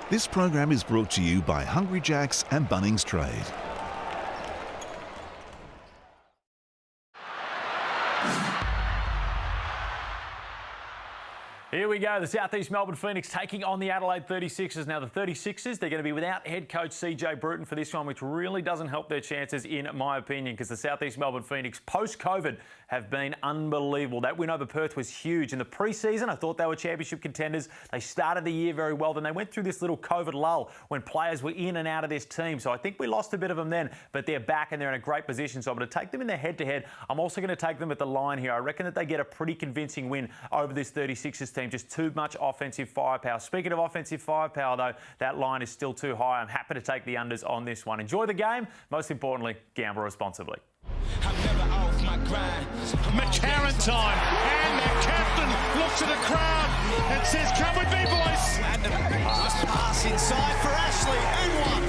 This program is brought to you by Hungry Jack's and Bunnings Trade. Here we go, the Southeast Melbourne Phoenix taking on the Adelaide 36ers. Now the 36ers, they're going to be without head coach CJ Bruton for this one, which really doesn't help their chances in my opinion, because the Southeast Melbourne Phoenix post-COVID have been unbelievable. That win over Perth was huge. In the pre-season, I thought they were championship contenders. They started the year very well. Then they went through this little COVID lull when players were in and out of this team. So I think we lost a bit of them then, but they're back and they're in a great position. So I'm going to take them in their head-to-head. I'm also going to take them at the line here. I reckon that they get a pretty convincing win over this 36ers team. Just too much offensive firepower. Speaking of offensive firepower, though, that line is still too high. I'm happy to take the unders on this one. Enjoy the game. Most importantly, gamble responsibly. McCarron time, and the captain looks at the crowd and says, "Come with me, boys." Pass inside for Ashley, and one.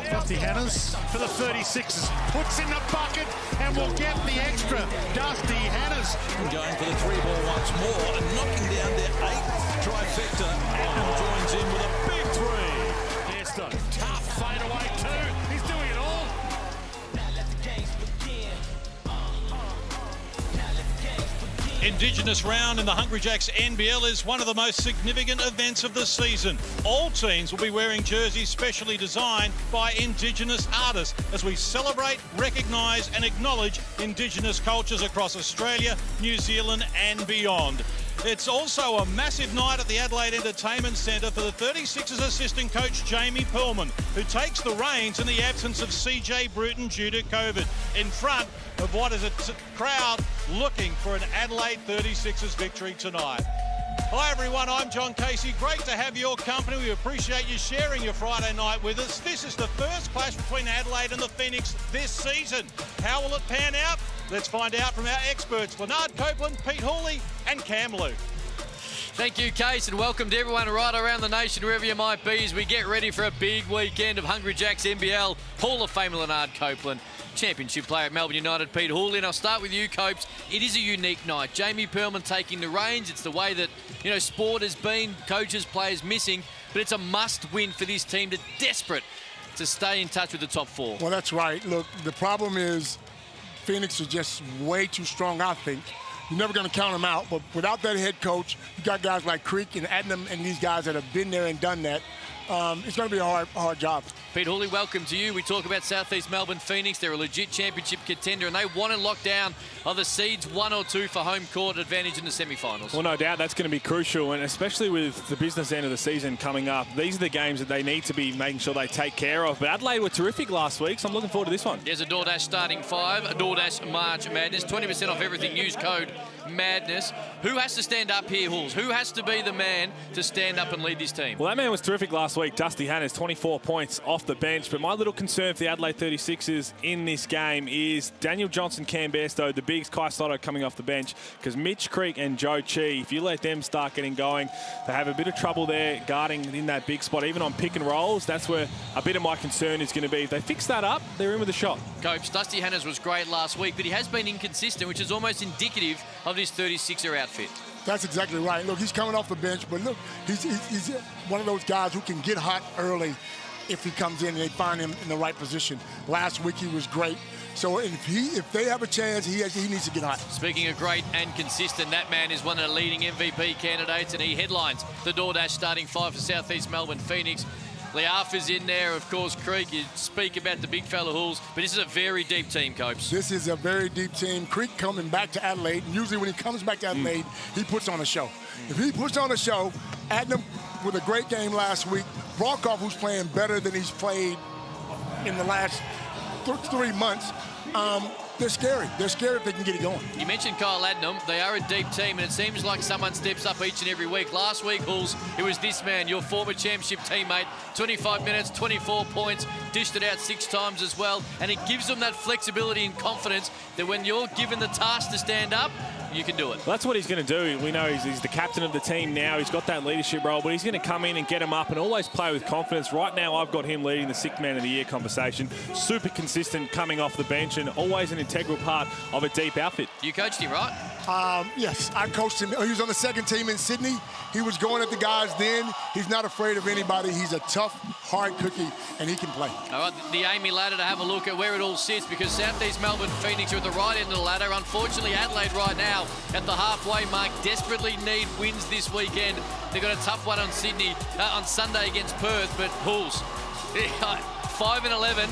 Dusty Hannahs for the 36ers, puts in the bucket and will get the extra. Dusty Hannahs Going for the three ball once more and knocking down their eighth trifecta. Adelaide joins in with a big three. Nesta, tough fade away too. He's doing it all. Indigenous round in the Hungry Jacks NBL is one of the most significant events of the season. All teams will be wearing jerseys specially designed by Indigenous artists as we celebrate, recognise and acknowledge Indigenous cultures across Australia, New Zealand and beyond. It's also a massive night at the Adelaide Entertainment Centre for the 36ers assistant coach Jamie Perlman, who takes the reins in the absence of CJ Bruton due to COVID, in front of what is a crowd looking for an Adelaide 36ers victory tonight. Hi everyone, I'm John Casey. Great to have your company. We appreciate you sharing your Friday night with us. This is the first clash between Adelaide and the Phoenix this season. How will it pan out? Let's find out from our experts, Leonard Copeland, Pete Hawley and Cam Luke. Thank you, Case, and welcome to everyone right around the nation, wherever you might be, as we get ready for a big weekend of Hungry Jacks NBL. Hall of Famer Leonard Copeland, championship player at Melbourne United, Pete Hawley. And I'll start with you, Copes. It is a unique night. Jamie Perlman taking the reins. It's the way that, sport has been, coaches, players missing, but it's a must-win for this team. They're desperate to stay in touch with the top four. Well, that's right. Look, the problem is Phoenix is just way too strong, I think. You're never going to count them out, but without that head coach, you got guys like Creek and Adnam and these guys that have been there and done that. It's going to be a hard job. Pete Hawley, welcome to you. We talk about Southeast Melbourne Phoenix. They're a legit championship contender, and they want to lock down either seeds 1 or 2 for home court advantage in the semi-finals. Well, no doubt that's going to be crucial, and especially with the business end of the season coming up, these are the games that they need to be making sure they take care of. But Adelaide were terrific last week, so I'm looking forward to this one. There's a DoorDash starting 5, a DoorDash March Madness, 20% off everything. Use code MADNESS. Who has to stand up here, Halls? Who has to be the man to stand up and lead this team? Well, that man was terrific last week. Dusty Hannahs, 24 points off the bench. But my little concern for the Adelaide 36ers in this game is Daniel Johnson, Cam Bairstow, the bigs, Kai Sotto coming off the bench, because Mitch Creek and Joe Chi, if you let them start getting going, they have a bit of trouble there guarding in that big spot, even on pick and rolls. That's where a bit of my concern is going to be. If they fix that up, they're in with a shot. Copes, Dusty Hannahs was great last week, but he has been inconsistent, which is almost indicative of this 36er outfit. That's exactly right. Look, he's coming off the bench, but look, he's one of those guys who can get hot early if he comes in and they find him in the right position. Last week he was great. So if they have a chance, he needs to get hot. Speaking of great and consistent, that man is one of the leading MVP candidates, and he headlines the DoorDash starting 5 for Southeast Melbourne Phoenix. Leaf is in there, of course, Creek. You speak about the big fella Halls, but this is a very deep team, Copes. This is a very deep team. Creek coming back to Adelaide, and usually when he comes back to Adelaide, he puts on a show. If he puts on a show, Adnam with a great game last week, Brokoff, who's playing better than he's played in the last 3 months, they're scary. They're scary if they can get it going. You mentioned Kyle Adnam. They are a deep team, and it seems like someone steps up each and every week. Last week, Halls, it was this man, your former championship teammate, 25 minutes, 24 points, dished it out 6 times as well, and it gives them that flexibility and confidence that when you're given the task to stand up, you can do it. Well, that's what he's going to do. We know he's the captain of the team now. He's got that leadership role, but he's going to come in and get him up and always play with confidence. Right now, I've got him leading the Sixth Man of the Year conversation. Super consistent coming off the bench and always an integral part of a deep outfit. You coached him, right? Yes, I coached him. He was on the second team in Sydney. He was going at the guys then. He's not afraid of anybody. He's a tough, hard cookie, and he can play. All right, the Amy ladder to have a look at where it all sits, because Southeast Melbourne Phoenix are at the right end of the ladder. Unfortunately, Adelaide right now at the halfway mark desperately need wins this weekend. They've got a tough one on Sydney on Sunday against Perth, but Bulls 5-11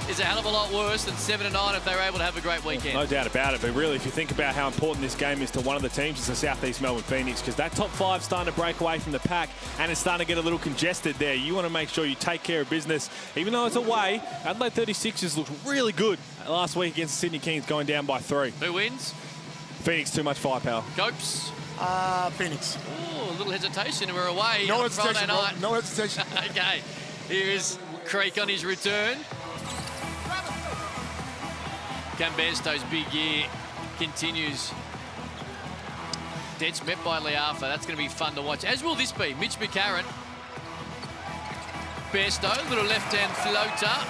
is a hell of a lot worse than 7-9 if they were able to have a great weekend. No doubt about it, but really, if you think about how important this game is to one of the teams, it's the Southeast Melbourne Phoenix, because that top 5 starting to break away from the pack, and it's starting to get a little congested there. You want to make sure you take care of business. Even though it's away, Adelaide 36ers looked really good last week against the Sydney Kings, going down by 3. Who wins? Phoenix, too much firepower. Copes? Phoenix. Oh, a little hesitation. We're away no on hesitation, Friday night. Bro. No hesitation. Okay, here's Creek on his return. Cambesto's big year continues. Dead's met by Leafa. That's going to be fun to watch, as will this be. Mitch McCarron. Bairstow, little left-hand floater.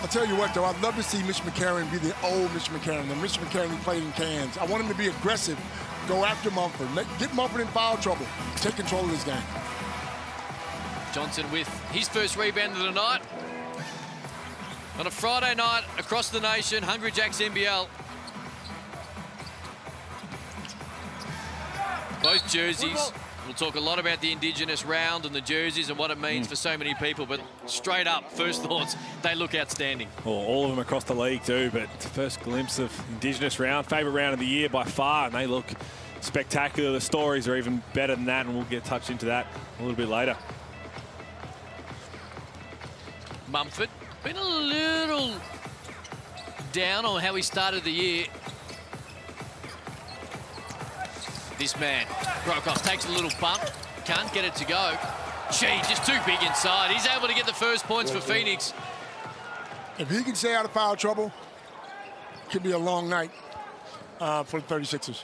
I'll tell you what, though, I'd love to see Mitch McCarron be the old Mitch McCarron, the Mitch McCarron who played in Cairns. I want him to be aggressive, go after Mumford, get Mumford in foul trouble, take control of this game. Johnson with his first rebound of the night. On a Friday night across the nation, Hungry Jacks NBL. Both jerseys. We'll talk a lot about the Indigenous round and the jerseys and what it means for so many people, but straight up, first thoughts, they look outstanding. Well, all of them across the league too, but first glimpse of Indigenous round, favourite round of the year by far, and they look spectacular. The stories are even better than that, and we'll get touched into that a little bit later. Mumford, been a little down on how he started the year. This man, Brokoff, takes a little bump, can't get it to go. Gee, just too big inside. He's able to get the first points for Phoenix. If he can stay out of foul trouble, could be a long night for the 36ers.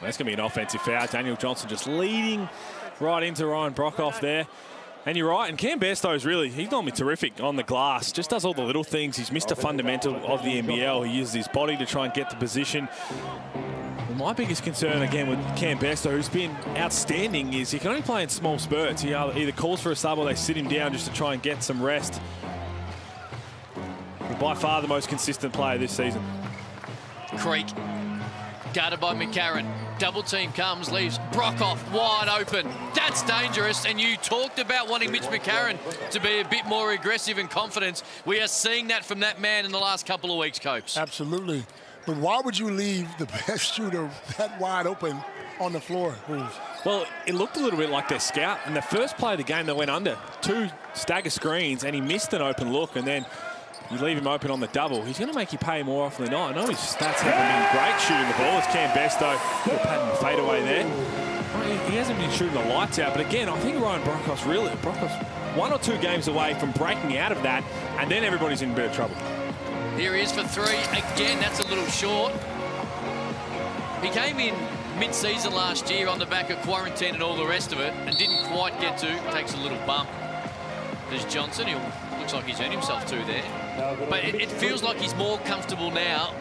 That's going to be an offensive foul. Daniel Johnson just leading right into Ryan Brokoff there. And you're right, and Cam Bairstow's really, he's normally terrific on the glass. Just does all the little things. He's Mr. Fundamental of the NBL. He uses his body to try and get the position. My biggest concern, again, with Cam Bairstow, who's been outstanding, is he can only play in small spurts. He either calls for a sub or they sit him down just to try and get some rest. But by far the most consistent player this season. Creek, guarded by McCarron. Double team comes, leaves Brokoff wide open. That's dangerous, and you talked about wanting Mitch McCarron to be a bit more aggressive and confident. We are seeing that from that man in the last couple of weeks, Copes. Absolutely. But why would you leave the best shooter that wide open on the floor? Well, it looked a little bit like their scout. In the first play of the game, they went under 2 stagger screens, and he missed an open look, and then you leave him open on the double. He's going to make you pay more often than not. I know his stats haven't been great shooting the ball. It's Cam Bairstow, little pattern fadeaway there. He hasn't been shooting the lights out, but again, I think Ryan Brokoff's 1 or 2 games away from breaking out of that, and then everybody's in a bit of trouble. Here he is for 3. Again, that's a little short. He came in mid-season last year on the back of quarantine and all the rest of it and didn't quite get to. Takes a little bump. There's Johnson. He looks like he's earned himself 2 there. But it feels like he's more comfortable now,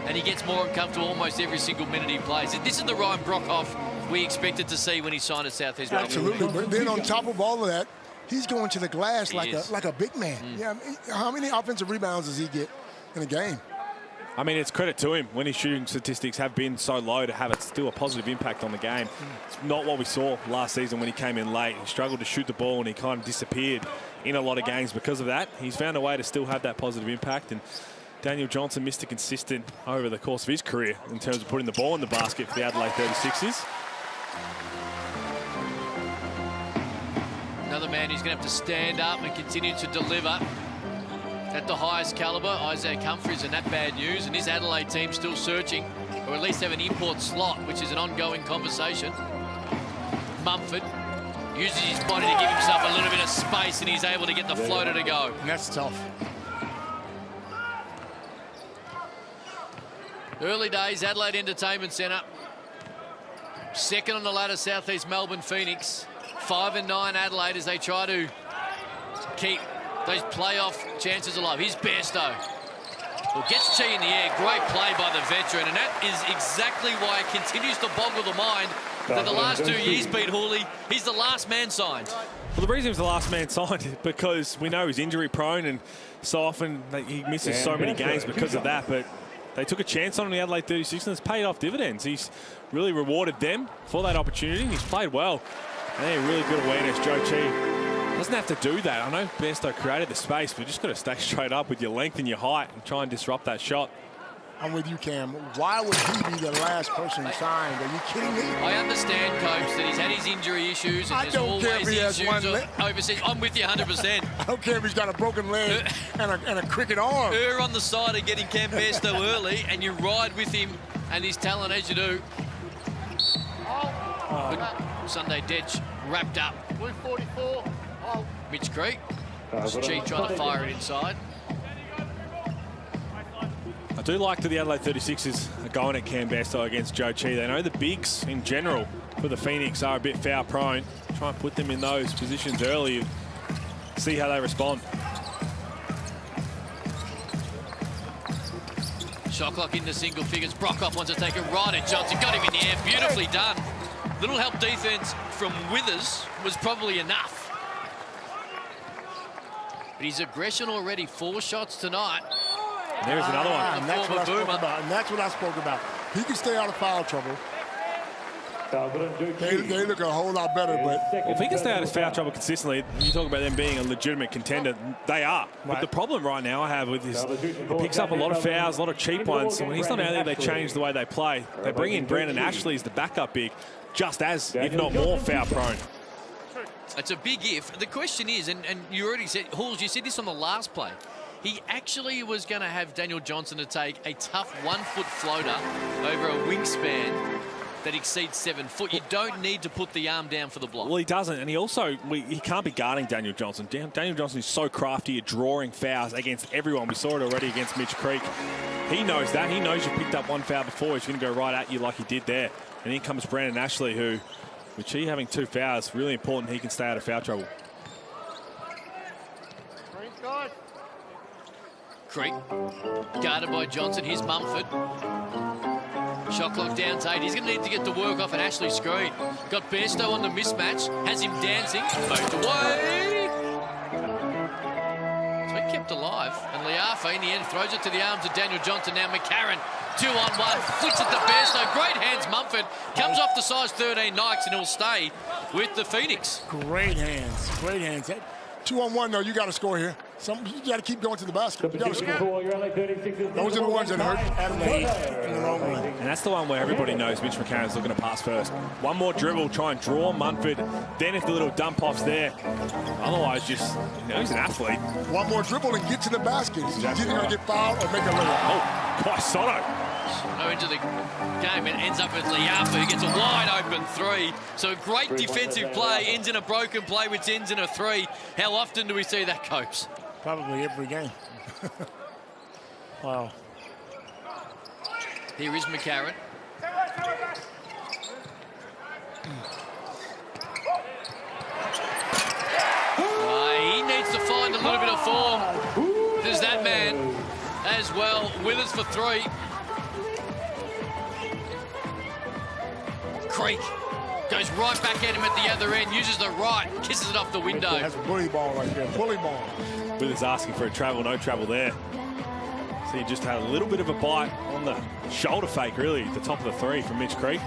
and he gets more uncomfortable almost every single minute he plays. This is the Ryan Brokoff we expected to see when he signed at Southeast Melbourne. Absolutely. But then on top of all of that, he's going to the glass like a big man. Yeah, I mean, how many offensive rebounds does he get in a game? I mean, it's credit to him when his shooting statistics have been so low to have it still a positive impact on the game. It's not what we saw last season when he came in late. He struggled to shoot the ball and he kind of disappeared in a lot of games because of that. He's found a way to still have that positive impact, and Daniel Johnson, Mr. Consistent over the course of his career in terms of putting the ball in the basket for the Adelaide 36ers. Another man who's going to have to stand up and continue to deliver at the highest calibre. Isaac Humphries, and that bad news, and his Adelaide team still searching, or at least have an import slot, which is an ongoing conversation. Mumford uses his body to give himself a little bit of space, and he's able to get the floater to go. And that's tough. Early days, Adelaide Entertainment Centre. Second on the ladder, Southeast Melbourne Phoenix. 5-9 Adelaide as they try to keep those playoff chances alive. Here's Bairstow. Well, gets Chi in the air. Great play by the veteran, and that is exactly why it continues to boggle the mind that the last 2 years, Pete Hooley, he's the last man signed. Well, the reason he's the last man signed is because we know he's injury prone, and so often he misses so many games because of that. But they took a chance on him in the Adelaide 36, and it's paid off dividends. He's really rewarded them for that opportunity. He's played well. And then really good awareness. Joe Chi doesn't have to do that. I know Bairstow created the space, but you just got to stay straight up with your length and your height and try and disrupt that shot. I'm with you, Cam. Why would he be the last person signed? Are you kidding me? I understand, Coach, that he's had his injury issues and there's always issues overseas. I'm with you 100%. I don't care if he's got a broken leg and a cricket arm. Err on the side of getting Cam Bairstow early, and you ride with him and his talent as you do. But Sunday Detch wrapped up. 144. Mitch Creek. Chi trying to fire it inside. I do like that the Adelaide 36ers are going at Cam Bairstow against Joe Chi. They know the bigs in general for the Phoenix are a bit foul prone. Try and put them in those positions early. See how they respond. Shot clock into single figures. Brockhoff wants to take it right at Johnson. Got him in the air. Beautifully done. Little help defense from Withers was probably enough. But his aggression already, 4 shots tonight. And there's another one. And that's what I spoke about. And that's what I spoke about. He can stay out of foul trouble. They look a whole lot better, but... Well, if he can stay out of foul trouble consistently, you talk about them being a legitimate contender, they are. But the problem right now I have with this, he picks up a lot of fouls, a lot of cheap ones, and when he's not out there, they change the way they play. They bring in Brandon Ashley as the backup big, just as, if not more, foul prone. It's a big if. The question is, and you already said, Halls, you said this on the last play, he actually was going to have Daniel Johnson to take a tough 1-foot floater over a wingspan that exceeds 7 foot. You don't need to put the arm down for the block. Well, he doesn't, and he also, he can't be guarding Daniel Johnson. Daniel Johnson is so crafty at drawing fouls against everyone. We saw it already against Mitch Creek. He knows that. He knows you picked up 1 foul before. He's going to go right at you like he did there. And here comes Brandon Ashley, who, with he having 2 fouls, really important he can stay out of foul trouble. Creek, guarded by Johnson. Here's Mumford. Shot clock down to 8. He's going to need to get the work off an Ashley screen. Got Bairstow on the mismatch. Has him dancing. Moved away. So he kept alive. And Liafa in the end throws it to the arms of Daniel Johnson. Now McCarron, 2-on-1. Flicks it to Bairstow. Great hands, Mumford. Comes off the size 13 Nikes and he'll stay with the Phoenix. Great hands. Great hands. 2-on-1, though, you got to score here. You got to keep going to the basket. You got to score. Those are the ones that hurt Adelaide in the long run. And that's the one where everybody knows Mitch McCarron's looking to pass first. One more dribble, try and draw Munford. Then if the little dump off's there, otherwise just, he's an athlete. One more dribble and get to the basket. He's either going to get fouled or make a layup. Oh, Kai Soto. No into the game, it ends up with Liafa, who gets a wide open 3. So a great defensive play, ends in a broken play, which ends in a 3. How often do we see that, Coach? Probably every game. Wow. Here is McCarron. He needs to find a little bit of form. There's that man as well. Withers for 3. Creek goes right back at him at the other end, uses the right, kisses it off the window. That's a bully ball right there, bully ball. Withers asking for a travel, no travel there. So he just had a little bit of a bite on the shoulder fake, really, at the top of the 3 from Mitch Creek.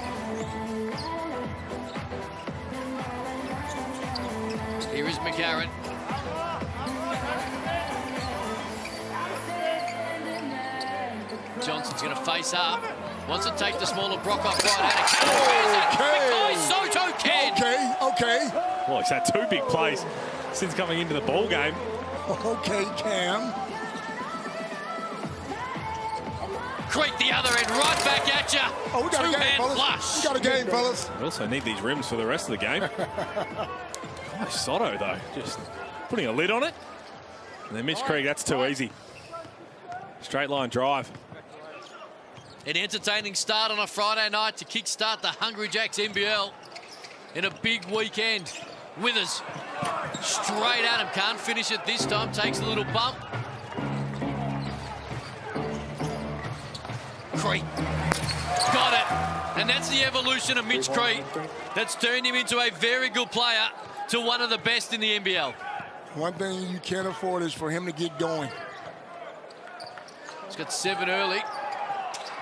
Here is McCarron. Johnson's going to face up. Wants to take the smaller Brockhoff right at it. Soto can. Okay. Well, he's had 2 big plays since coming into the ball game. Okay, Cam. Creek the other end, right back at you. Oh, we got a game, fellas. Flush. We got a game, fellas. We also need these rims for the rest of the game. Kai Soto, though, just putting a lid on it. And then Mitch Creek, that's too easy. Straight line drive. An entertaining start on a Friday night to kickstart the Hungry Jacks NBL in a big weekend. Withers straight at him, can't finish it this time, takes a little bump. Creek got it, and that's the evolution of Mitch Creek that's turned him into a very good player to one of the best in the NBL. One thing you can't afford is for him to get going. He's got 7 early.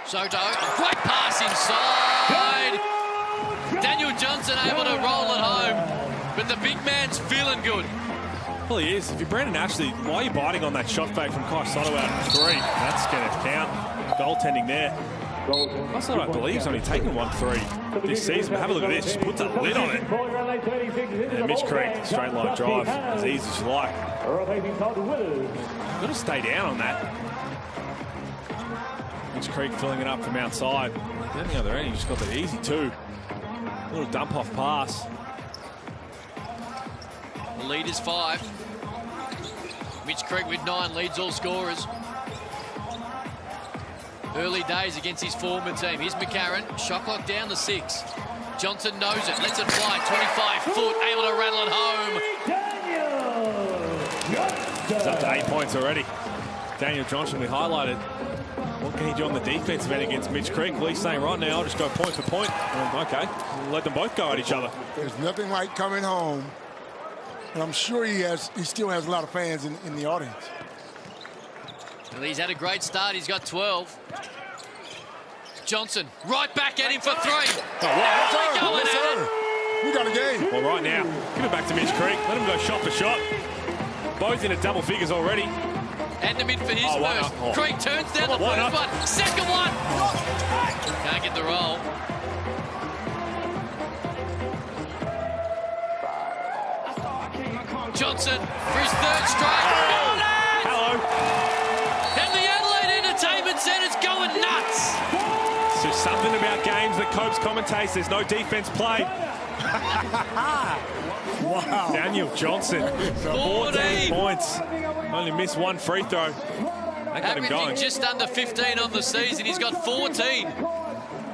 Soto, a great pass inside. Daniel Johnson able to roll it home, but the big man's feeling good. Well, he is. If you're Brandon Ashley, why are you biting on that shot fake from Kai Soto out of 3? That's going to count. Goaltending there. Kai Soto, I believe, has only taken 1-3 this season, but have a look at this. Just puts a lid on it. And Mitch Creek, straight line drive, as easy as you like. Got to stay down on that. Mitch Creek filling it up from outside. Then the other end, he just got that easy too. A little dump off pass. The lead is 5. Mitch Creek with 9 leads all scorers. Early days against his former team. Here's McCarron, shot clock down to 6. Johnson knows it, lets it fly, 25 foot, able to rattle it home. It's up to 8 points already. Daniel Johnson, we highlighted. What can he do on the defensive end against Mitch Creek? Well, he's saying right now, I'll just go point for point. Okay, we'll let them both go at each other. There's nothing like coming home. And I'm sure he still has a lot of fans in the audience. Well, he's had a great start. He's got 12. Johnson, right back at him for 3. We got a game. Well, right now, give it back to Mitch Creek. Let him go shot for shot. Both into double figures already. And the mid for his first. Creek turns down the first one. Second one. Can't get the roll. Johnson for his 3rd strike. Hello. And the Adelaide Entertainment Centre's going nuts. It's just something about games that Copes commentates. There's no defense played. Wow. Daniel Johnson, 14 points. Only missed 1 free throw. That got him going. Averaging just under 15 on the season. He's got 14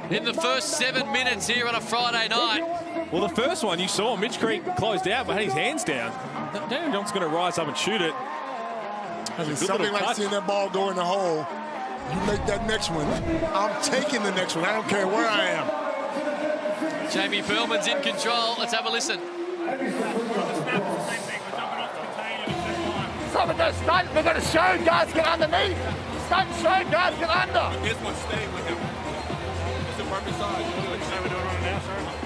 in the first 7 minutes here on a Friday night. Well, the first one you saw, Mitch Creek closed out but had his hands down. Daniel Johnson's going to rise up and shoot it. It's something like seeing that ball go in the hole. You make that next one. I'm taking the next one. I don't care where I am. Jamie Pearlman's in control. Let's have a listen. Some of the stunt, we're going to show guys get underneath. Stunt show guys get under. This one stay with him. It's the perfect size.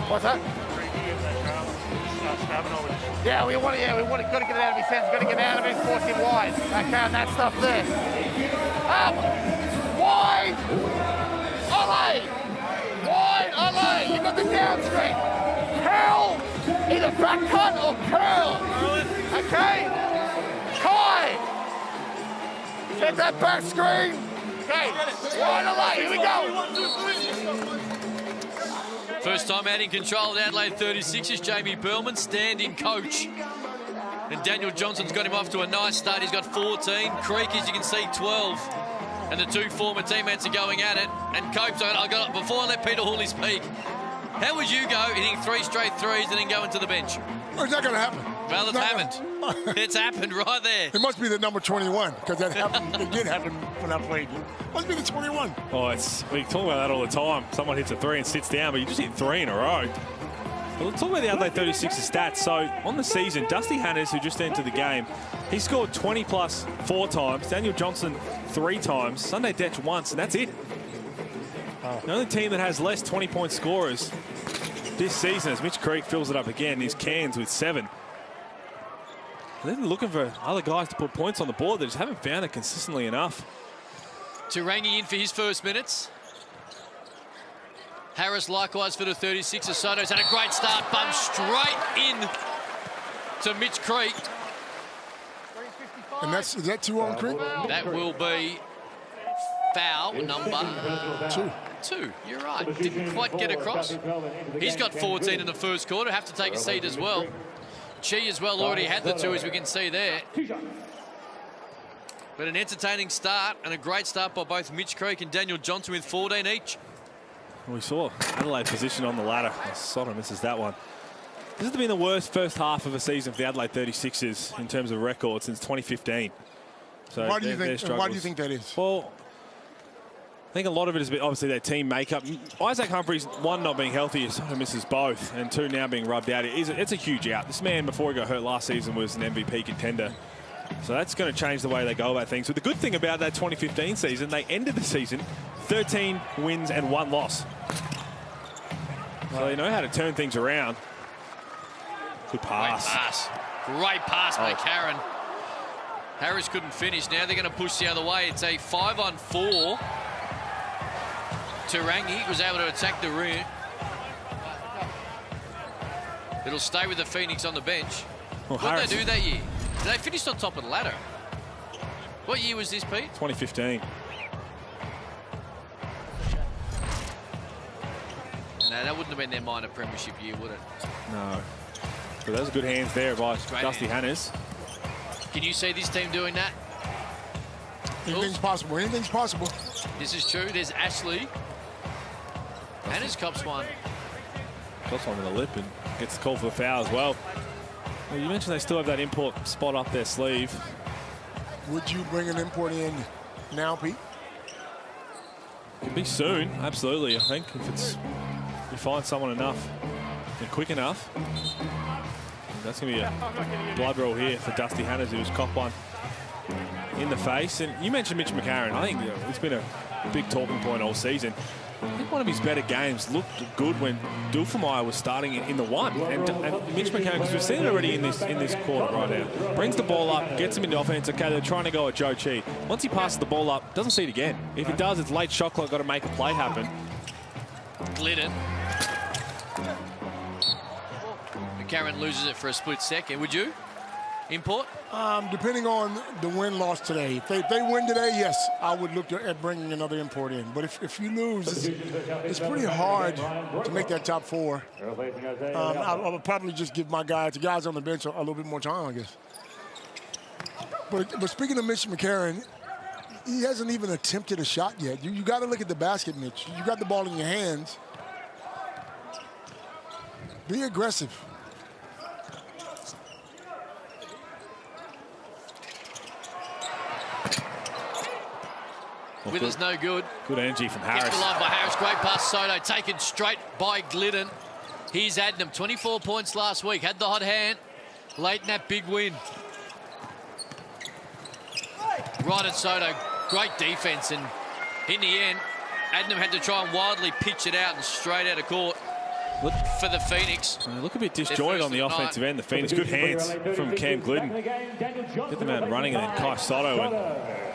What's that? Yeah, we want to got to get it out of his hands. Got to get out of him, force him wide. Okay, and that stuff there. Wide. Ollie. Wide, Ollie. You got the down screen. Curl. Either back cut or curl. Okay. Kai. Get that back screen. Okay. Wide, Ollie. Here we go. First time out in control of the Adelaide 36 is Jamie Pearlman, stand-in coach. And Daniel Johnson's got him off to a nice start. He's got 14. Creek, as you can see, 12. And the 2 former teammates are going at it. And Copes, before I let Peter Hooley speak, how would you go hitting 3 straight threes and then going to the bench? Well, it's not going to happen. Well, it's happened. It's happened right there. It must be the number 21, because that happened. It did happen when I played. It must be the 21. Oh, we talk about that all the time. Someone hits a 3 and sits down, but you just hit 3 in a row. Well, let's talk about the Adelaide 36's stats. So, on the season, Dusty Hanners, who just entered the game, he scored 20-plus 4 times. Daniel Johnson 3 times. Sunday Detch once, and that's it. The only team that has less 20-point scorers this season, as Mitch Creek fills it up again, is Cairns with 7. They're looking for other guys to put points on the board. They just haven't found it consistently enough. Turangi in for his first minutes. Harris likewise for the 36. Soto's had a great start. Bump straight in to Mitch Creek. And is that 2 on Creek? That will be foul number 2. You're right. Didn't quite get across. He's got 14 in the first quarter. Have to take a seat as well. Chi as well already had the 2, as we can see there. But an entertaining start and a great start by both Mitch Creek and Daniel Johnson with 14 each. We saw Adelaide position on the ladder. Soto misses that one. This has been the worst first half of a season for the Adelaide 36ers in terms of record since 2015. So why do you think that is? Well, I think a lot of it is obviously their team makeup. Isaac Humphries, one, not being healthy, Soto misses both, and two, now being rubbed out. It's a huge out. This man, before he got hurt last season, was an MVP contender. So that's going to change the way they go about things. But the good thing about that 2015 season, they ended the season 13 wins and 1 loss. So they know how to turn things around. Good pass. Great pass. Great pass by Karen. Harris couldn't finish. Now they're going to push the other way. It's a 5-on-4. Turangi was able to attack the rear. It'll stay with the Phoenix on the bench. Well, what did they do that year? They finished on top of the ladder. What year was this, Pete? 2015. No, that wouldn't have been their minor premiership year, would it? No. But those are good hands there by Dusty Hanners. Can you see this team doing that? Anything's possible. Anything's possible. This is true. There's Ashley. Hanners cops one. Cops one with a lip and gets the call for the foul as well. Well, you mentioned they still have that import spot up their sleeve. Would you bring an import in now, Pete? Could be soon, absolutely. I think if you find someone enough and quick enough. That's going to be a blood roll here for Dusty Hanners, who's copped one in the face. And you mentioned Mitch McCarron. I think it's been a big talking point all season. I think one of his better games looked good when Dulfemeyer was starting in the one. And Mitch McCarron, because we've seen it already in this quarter right now, brings the ball up, gets him into offense. Okay, they're trying to go at Joe Chi. Once he passes the ball up, doesn't see it again. If it does, it's late shot clock, got to make a play happen. Glidden. McCarron loses it for a split second. Would you import? Depending on the win-loss today. If they win today, yes, I would look at bringing another import in. But if you lose, it's pretty hard to make that top 4. I would probably just give the guys on the bench a little bit more time, I guess. But speaking of Mitch McCarron, he hasn't even attempted a shot yet. You got to look at the basket, Mitch. You got the ball in your hands. Be aggressive. Withers no good. Good energy from Harris. Kept alive by Harris. Great pass, Soto. Taken straight by Glidden. Here's Adnam. 24 points last week. Had the hot hand. Late in that big win. Right at Soto. Great defense. And in the end, Adnam had to try and wildly pitch it out and straight out of court for the Phoenix. Look a bit disjointed on the offensive end. The Phoenix, good hands from Cam Glidden. Get them out running, and then Kai Soto. And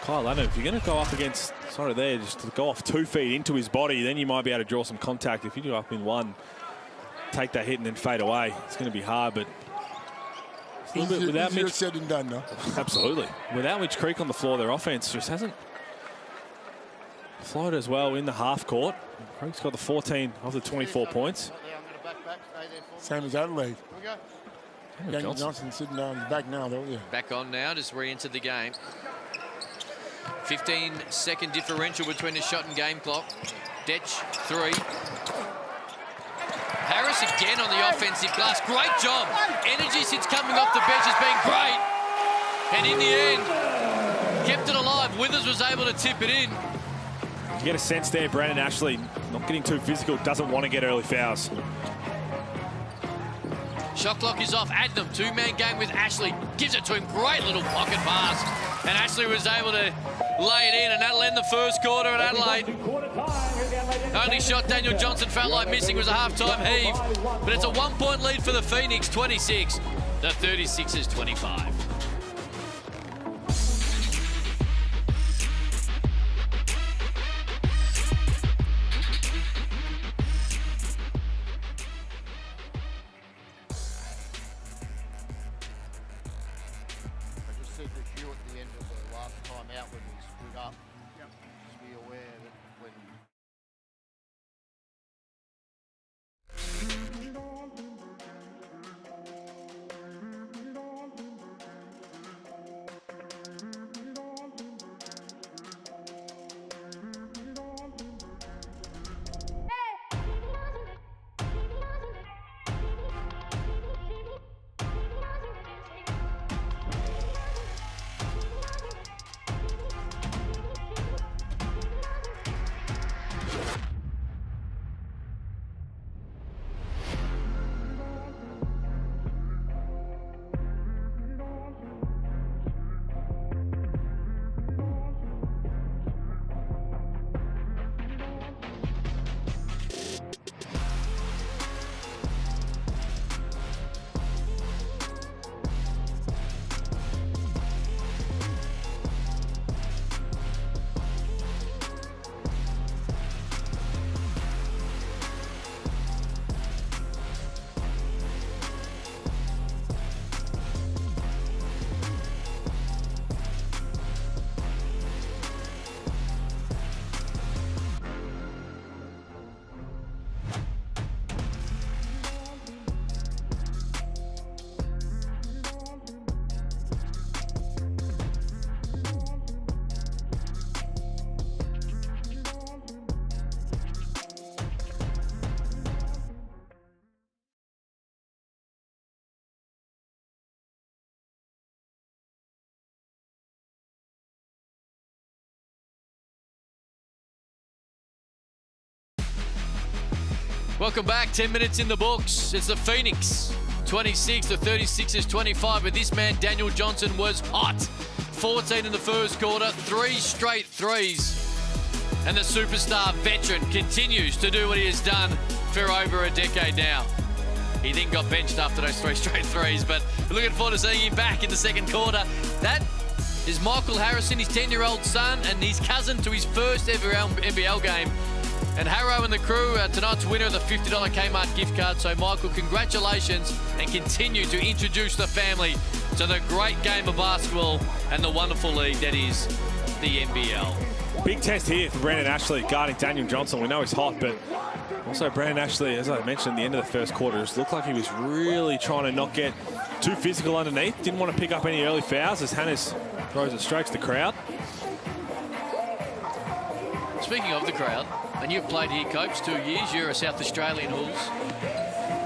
Kyle Adnam, if you're going to go up against Soto there, just to go off 2 feet into his body, then you might be able to draw some contact. If you do up in one, take that hit and then fade away, it's going to be hard. But without Mitch, said and done, though. Absolutely. Without Mitch Creek on the floor, their offense just hasn't flowed as well in the half court. Creek's got the 14 of the 24 points. Same as Adelaide. Daniel Johnson sitting down. He's back now, though. Yeah. Back on now. Just re-entered the game. 15-second differential between the shot and game clock. Detch, 3. Harris again on the offensive glass. Great job. Energy since coming off the bench has been great. And in the end, kept it alive. Withers was able to tip it in. You get a sense there, Brandon Ashley, not getting too physical, doesn't want to get early fouls. Shot clock is off. Adnam, 2-man game with Ashley. Gives it to him. Great little pocket pass. And Ashley was able to lay it in, and that'll end the first quarter at Adelaide. Only shot Daniel Johnson felt like missing was a half-time heave. But it's a 1-point lead for the Phoenix, 26. The 36ers, 25. Welcome back. 10 minutes in the books. It's the Phoenix 26, the 36ers 25. But this man, Daniel Johnson, was hot. 14 in the first quarter, 3 straight threes. And the superstar veteran continues to do what he has done for over a decade now. He then got benched after those 3 straight threes, but we're looking forward to seeing him back in the second quarter. That is Michael Harrison, his 10-year-old son, and his cousin to his first ever NBL game. And Harrow and the crew are tonight's winner of the $50 Kmart gift card. So, Michael, congratulations, and continue to introduce the family to the great game of basketball and the wonderful league that is the NBL. Big test here for Brandon Ashley guarding Daniel Johnson. We know he's hot, but also Brandon Ashley, as I mentioned at the end of the first quarter, just looked like he was really trying to not get too physical underneath. Didn't want to pick up any early fouls as Hannes throws it straight to the crowd. Speaking of the crowd, and you've played here, Copes, 2 years. You're a South Australian Hulls.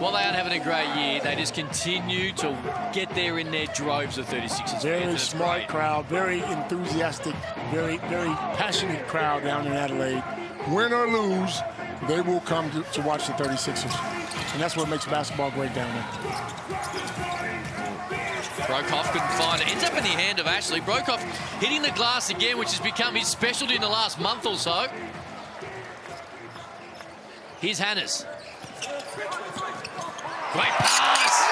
While they aren't having a great year, they just continue to get there in their droves of 36ers. Very smart crowd, very enthusiastic, very passionate crowd down in Adelaide. Win or lose, they will come to watch the 36ers. And that's what makes basketball great down there. Brokoff couldn't find it. Ends up in the hand of Ashley. Brokoff hitting the glass again, which has become his specialty in the last month or so. Here's Hannes. Great pass.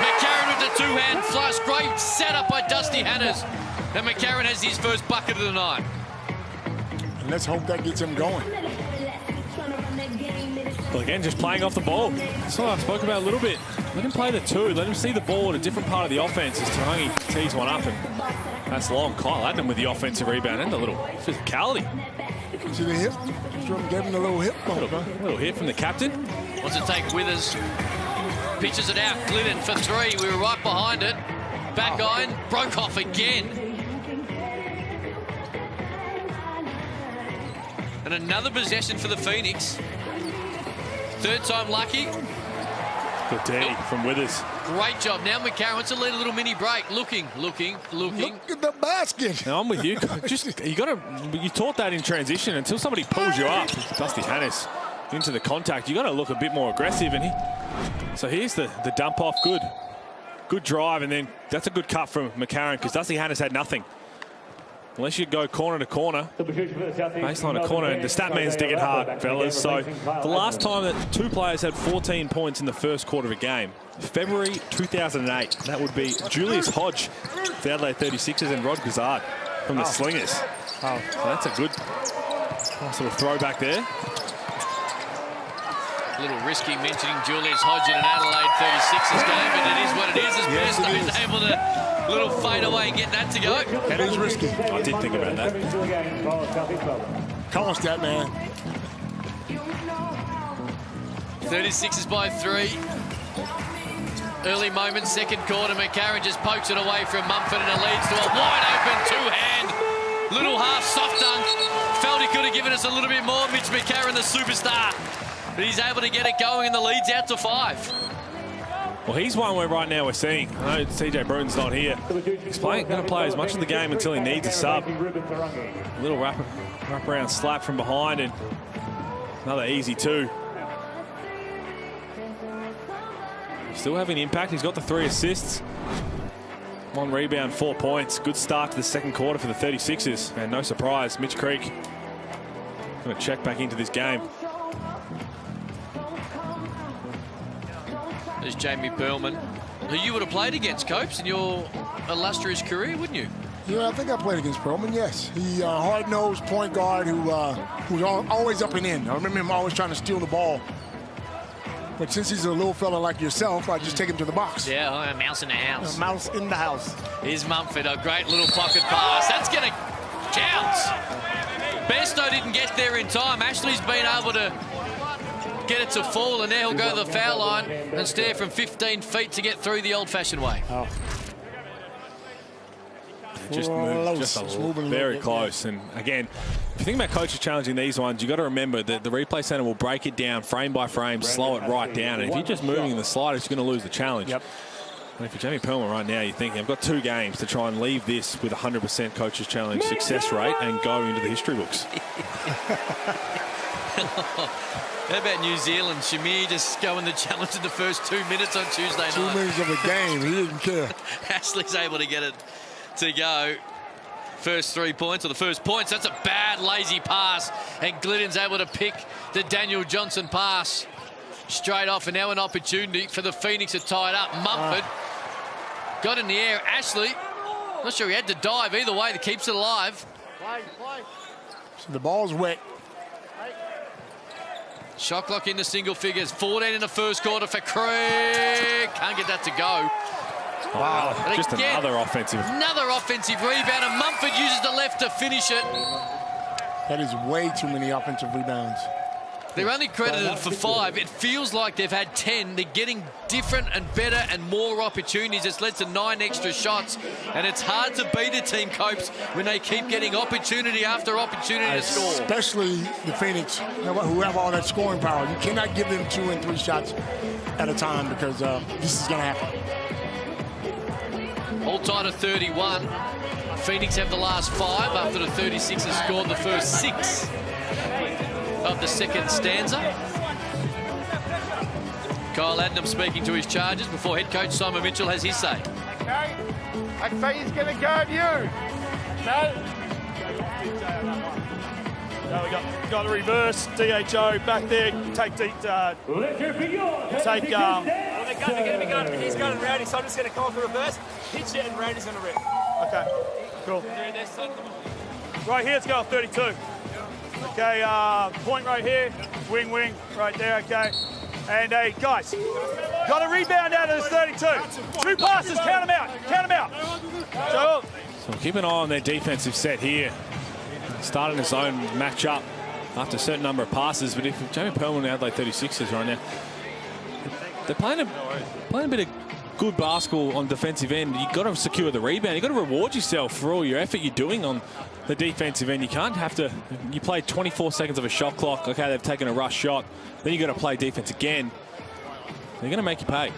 McCarron with the 2-hand flush. Great setup by Dusty Hannes. And McCarron has his first bucket of the night. And let's hope that gets him going. Well, again, just playing off the ball. That's what I spoke about a little bit. Let him play the 2. Let him see the ball at a different part of the offense as Tahangi tees one up. And that's long. Kyle Adnam with the offensive rebound and a little physicality. See the hip? Gave him a little hip bump. Little hit from the captain. What's it take? Withers pitches it out. Glidden for 3. We were right behind it. Back iron. Brokoff again. And another possession for the Phoenix. Third time lucky. Good D from Withers. Great job. Now McCarron wants to lead a little mini break. Looking. Look at the basket. Now I'm with you. You taught that in transition until somebody pulls you up. Dusty Hannes into the contact. You got to look a bit more aggressive. So here's the dump off. Good drive, and then that's a good cut from McCarron because Dusty Hannes had nothing. Unless you go corner to corner, baseline to corner, and the stat man's digging hard, fellas. So the last time that 2 players had 14 points in the first quarter of a game, February 2008. That would be Julius Hodge, the Adelaide 36ers, and Rod Gazard from the Slingers. So that's a good sort of throwback there. A little risky mentioning Julius Hodge in an Adelaide 36ers game, but it is what it is. As Besto is able to little fade away and get that to go. That is risky. I did think about that. Call us that, man. 36ers by 3. Early moment, second quarter. McCarron just pokes it away from Mumford, and it leads to a wide open 2-hand. Little half soft dunk. Felt he could have given us a little bit more. Mitch McCarron, the superstar. But he's able to get it going, and the lead's out to 5. Well, he's one where right now we're seeing. I know CJ Bruton's not here. He's going to play as much of the game until he needs a sub. A little wrap around slap from behind, and another easy 2. Still having impact. He's got the 3 assists. 1 rebound, 4 points. Good start to the second quarter for the 36ers. And no surprise, Mitch Creek going to check back into this game. There's Jamie Perlman, who you would have played against, Copes, in your illustrious career, wouldn't you? Yeah, I think I played against Perlman, yes. He hard-nosed point guard who's always up and in. I remember him always trying to steal the ball. But since he's a little fella like yourself, I just take him to the box. Yeah, a mouse in the house. A mouse in the house. Here's Mumford, a great little pocket pass. That's going to counts. Besto didn't get there in time. Ashley's been able to get it to fall, and now he'll go to the foul line and stare from 15 feet to get through the old-fashioned way. Just very close. And again, if you think about coaches challenging these ones, you got to remember that the replay center will break it down frame by frame, slow it right down. And if you're just moving in the sliders, you're going to lose the challenge. Yep. And if you're Jamie Perlman right now, you're thinking, I've got 2 games to try and leave this with 100% coaches challenge success rate and go into the history books. How about New Zealand? Shamir just going the challenge in the first 2 minutes on Tuesday night. 2 minutes of a game. He didn't care. Ashley's able to get it to go. First 3 points, or the first points. That's a bad, lazy pass. And Glidden's able to pick the Daniel Johnson pass straight off. And now an opportunity for the Phoenix to tie it up. Mumford got in the air. Ashley, not sure he had to dive. Either way, that keeps it alive. So the ball's wet. Shot clock into single figures. 14 in the first quarter for Craig. Can't get that to go. Wow, But just again, another offensive rebound, and Mumford uses the left to finish it. That is way too many offensive rebounds. They're only credited for 5. It feels like they've had 10. They're getting different and better and more opportunities. It's led to 9 extra shots, and it's hard to beat a team, Copes, when they keep getting opportunity after opportunity to score. Especially the Phoenix, who have all that scoring power. You cannot give them 2 and 3 shots at a time, because this is going to happen. All tied at 31. Phoenix have the last 5 after the 36ers scored the first 6 of the second stanza. Kyle Adnam speaking to his charges before head coach Simon Mitchell has his say. Okay? I say he's going to guard you. No? No, we got the reverse, DHO back there, take deep, Well, they're going to be going. He's going Rowdy, so I'm just going to come off the reverse, pitch it, and Rowdy's going to rip. Okay, cool. Right here, it's going 32. Okay, point right here, wing, right there, okay. And guys, got a rebound out of this 32. 2 passes, count them out. So keep an eye on their defensive set here. Starting his own matchup after a certain number of passes, but if Jamie Perlman and Adelaide 36ers right now, they're playing a bit of good basketball on defensive end. You've got to secure the rebound. You've got to reward yourself for all your effort you're doing on the defensive end. You can't have to, you play 24 seconds of a shot clock. Okay, they've taken a rush shot. Then you've got to play defense again. They're going to make you pay.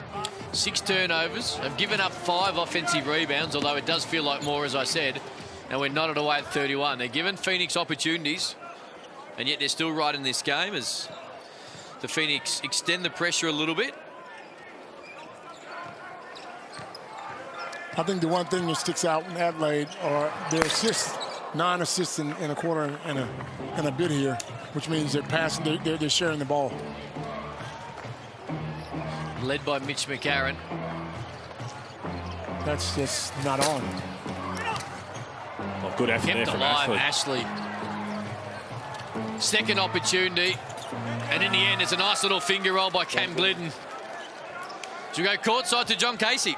6 turnovers, have given up 5 offensive rebounds, although it does feel like more, as I said. And we're knotted away at 31. They're given Phoenix opportunities, and yet they're still right in this game as the Phoenix extend the pressure a little bit. I think the one thing that sticks out in Adelaide are their assists. 9 assists in a quarter and a bit here, which means they're passing, they're sharing the ball. Led by Mitch McCarron. That's just not on. Well, good effort Kept there from alive, Ashley. Second opportunity, and in the end, it's a nice little finger roll by Cam Glidden. Should we go courtside to John Casey?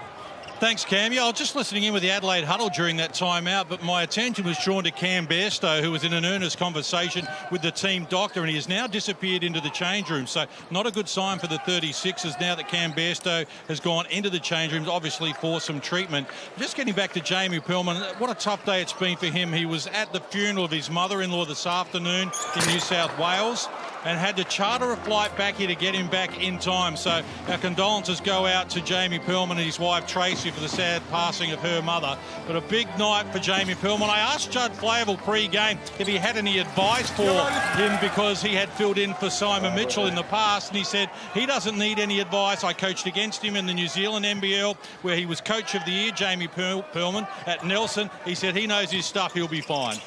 Thanks, Cam. Yeah, I was just listening in with the Adelaide huddle during that timeout, but my attention was drawn to Cam Bairstow, who was in an earnest conversation with the team doctor, and he has now disappeared into the change room. So not a good sign for the 36ers now that Cam Bairstow has gone into the change rooms, obviously for some treatment. Just getting back to Jamie Perlman, what a tough day it's been for him. He was at the funeral of his mother-in-law this afternoon in New South Wales and had to charter a flight back here to get him back in time. So our condolences go out to Jamie Perlman and his wife Tracy for the sad passing of her mother. But a big night for Jamie Perlman. I asked Judd Flavel pre-game if he had any advice for him because he had filled in for Simon Mitchell in the past, and he said he doesn't need any advice. I coached against him in the New Zealand NBL where he was coach of the year, Jamie Perlman, at Nelson. He said he knows his stuff, he'll be fine.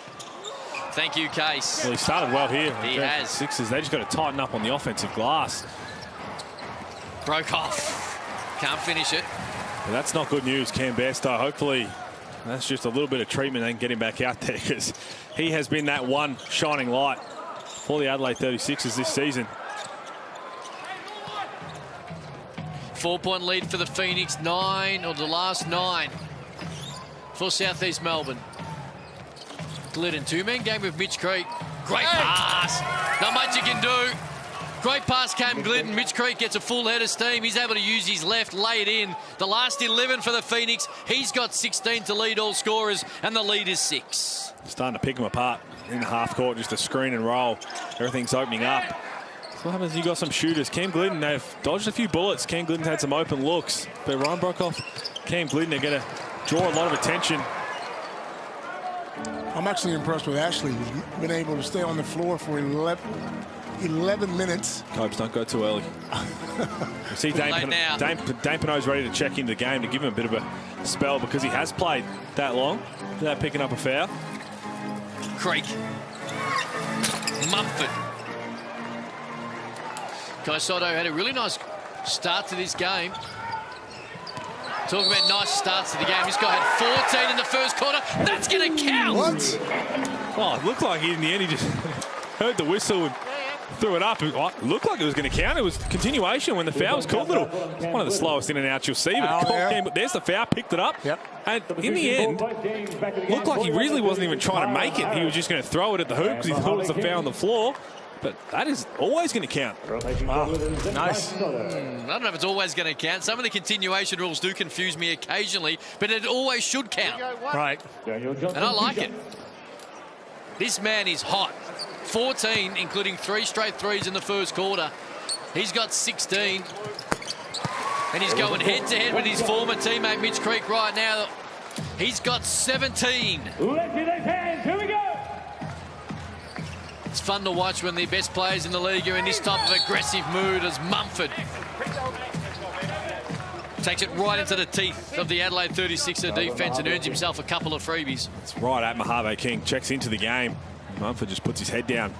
Thank you, Case. Well, he started well here. He has. Sixers, they just got to tighten up on the offensive glass. Broke off. Can't finish it. But that's not good news, Cam Bairstow. Hopefully that's just a little bit of treatment and get him back out there, because he has been that one shining light for the Adelaide 36ers this season. 4-point lead for the Phoenix. 9, or the last 9 for Southeast Melbourne. Glidden, 2-man game with Mitch Creek. Great pass. Not much you can do. Great pass, Cam Glidden. Mitch Creek gets a full head of steam. He's able to use his left, lay it in. The last 11 for the Phoenix. He's got 16 to lead all scorers, and the lead is 6. Starting to pick them apart in the half court, just a screen and roll. Everything's opening up. So what happens? You got some shooters. Cam Glidden, they've dodged a few bullets. Cam Glidden had some open looks, but Ryan Broekhoff, Cam Glidden are going to draw a lot of attention. I'm actually impressed with Ashley. He's been able to stay on the floor for 11 minutes. Cobes, don't go too early. See, Dane Pinot's ready to check into the game to give him a bit of a spell because he has played that long without picking up a foul. Creek. Mumford. Kai Soto had a really nice start to this game. Talking about nice starts to the game. This guy had 14 in the first quarter. That's going to count. What? Oh, it looked like in the end he just heard the whistle and threw it up. It looked like it was going to count. It was continuation when the foul was called. It's one of the slowest in and outs you'll see. But there's the foul, picked it up. Yep. And in the end, looked like he really wasn't even trying to make it. He was just going to throw it at the hoop because he thought it was a foul on the floor. But that is always going to count. Oh, nice. I don't know if it's always going to count. Some of the continuation rules do confuse me occasionally, but it always should count. Right. And I like it. This man is hot. 14, including 3 straight threes in the first quarter. He's got 16. And he's going head-to-head with his former teammate, Mitch Creek, right now. He's got 17. Let's see those hands. Here we go. It's fun to watch when the best players in the league are in this type of aggressive mood as Mumford takes it right into the teeth of the Adelaide 36er defence and earns himself a couple of freebies. It's right at Mojave King. Checks into the game. Mumford just puts his head down.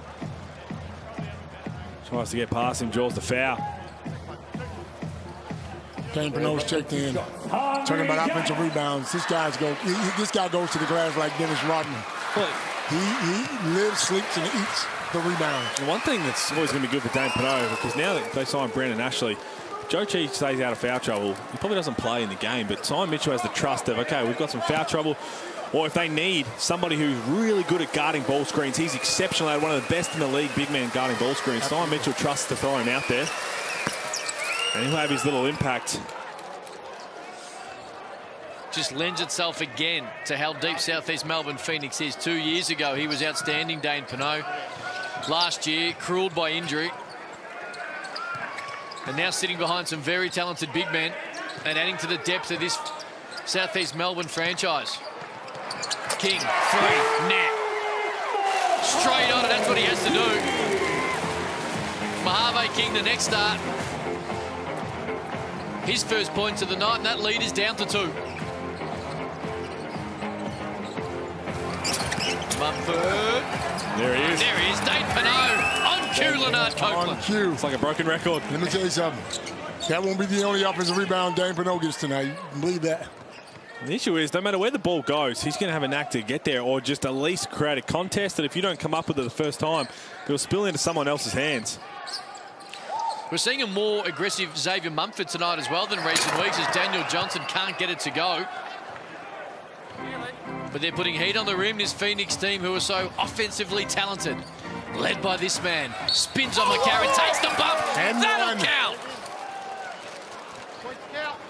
Tries to get past him, draws the foul. Dane Pinot's checked in. Talking about offensive rebounds. This guy goes to the glass like Dennis Rodman. He lives, sleeps, and eats the rebounds. And one thing that's always going to be good for Dane Pinot, because now that they signed Brandon Ashley, Joe Chi stays out of foul trouble. He probably doesn't play in the game, but Simon Mitchell has the trust of, okay, we've got some foul trouble. Or if they need somebody who's really good at guarding ball screens, he's exceptional at one of the best in the league, big man guarding ball screens. Simon Mitchell trusts to throw him out there. And he'll have his little impact. Just lends itself again to how deep Southeast Melbourne Phoenix is. 2 years ago, he was outstanding, Dane Pinot. Last year, cruelled by injury. And now sitting behind some very talented big men and adding to the depth of this Southeast Melbourne franchise. King, 3, net. Straight on it, that's what he has to do. Mojave King, the next start. His first points of the night, and that lead is down to 2. Mumford. There he is. There he is. Dane Pinot on cue, Leonard Copeland. On cue. It's like a broken record. Let me tell you something. That won't be the only offensive rebound Dane Pinot gets tonight. You can believe that. The issue is, no matter where the ball goes, he's going to have a knack to get there or just at least create a contest that if you don't come up with it the first time, it'll spill into someone else's hands. We're seeing a more aggressive Xavier Mumford tonight as well than recent weeks as Daniel Johnson can't get it to go. But they're putting heat on the rim, this Phoenix team who are so offensively talented. Led by this man. Spins on McCarron, takes the bump. And that'll count.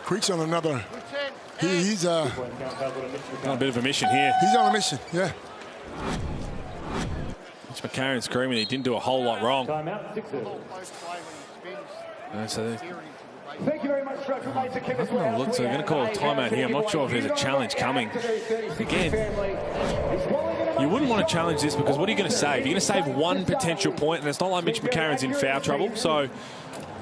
Creek's on another. He's on a bit of a mission here. He's on a mission, yeah. Mitch McCarron screaming he didn't do a whole lot wrong. Thank you very much, so they're going to call a timeout here. I'm not sure if there's a challenge coming. Again, you wouldn't want to challenge this because what are you going to save? You're going to save one potential point, and it's not like Mitch McCarron's in foul trouble. So,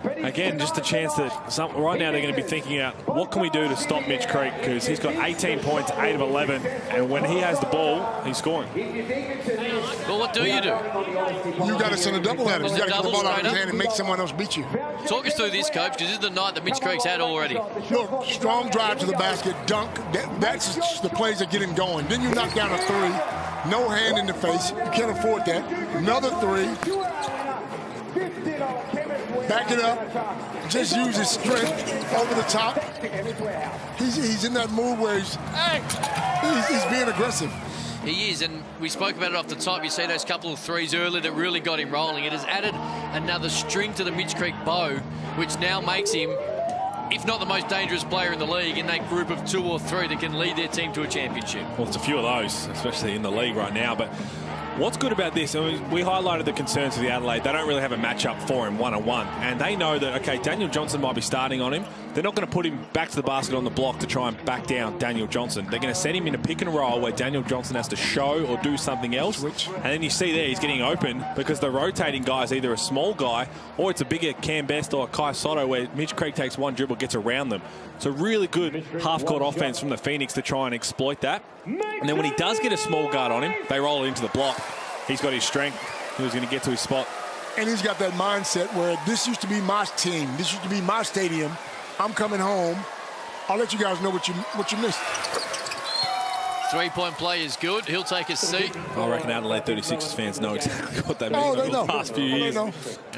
again, just a chance that right now they're going to be thinking out, what can we do to stop Mitch Creek? Because he's got 18 points, 8 of 11, and when he has the ball, he's scoring. Well, what do? You got to send a double at him. You got to get the ball out of his hand and make someone else beat you. Talk us through this, Coach, because this is the night that Mitch Creek's had already. Look, strong drive to the basket, dunk. That's the plays that get him going. Then you knock down a 3. No hand in the face. You can't afford that. Another 3. Back it up. Just use his strength over the top. He's in that mood where he's being aggressive. He is, and we spoke about it off the top. You see those couple of threes earlier that really got him rolling. It has added another string to the Mitch Creek bow, which now makes him, if not the most dangerous player in the league, in that group of 2 or 3 that can lead their team to a championship. Well, it's a few of those, especially in the league right now. But what's good about this, I mean, we highlighted the concerns of the Adelaide. They don't really have a matchup for him one-on-one. And they know that, okay, Daniel Johnson might be starting on him, they're not going to put him back to the basket on the block to try and back down Daniel Johnson. They're going to send him in a pick and roll where Daniel Johnson has to show or do something else. And then you see there he's getting open because the rotating guy is either a small guy or it's a bigger Cam Best or a Kai Sotto where Mitch Creek takes one dribble, gets around them. So really good half-court offense from the Phoenix to try and exploit that. And then when he does get a small guard on him, they roll it into the block. He's got his strength. He was going to get to his spot. And he's got that mindset where this used to be my team. This used to be my stadium. I'm coming home. I'll let you guys know what you missed. Three-point play is good. He'll take a seat. I reckon Adelaide 36ers fans know exactly what they mean over the past few years. I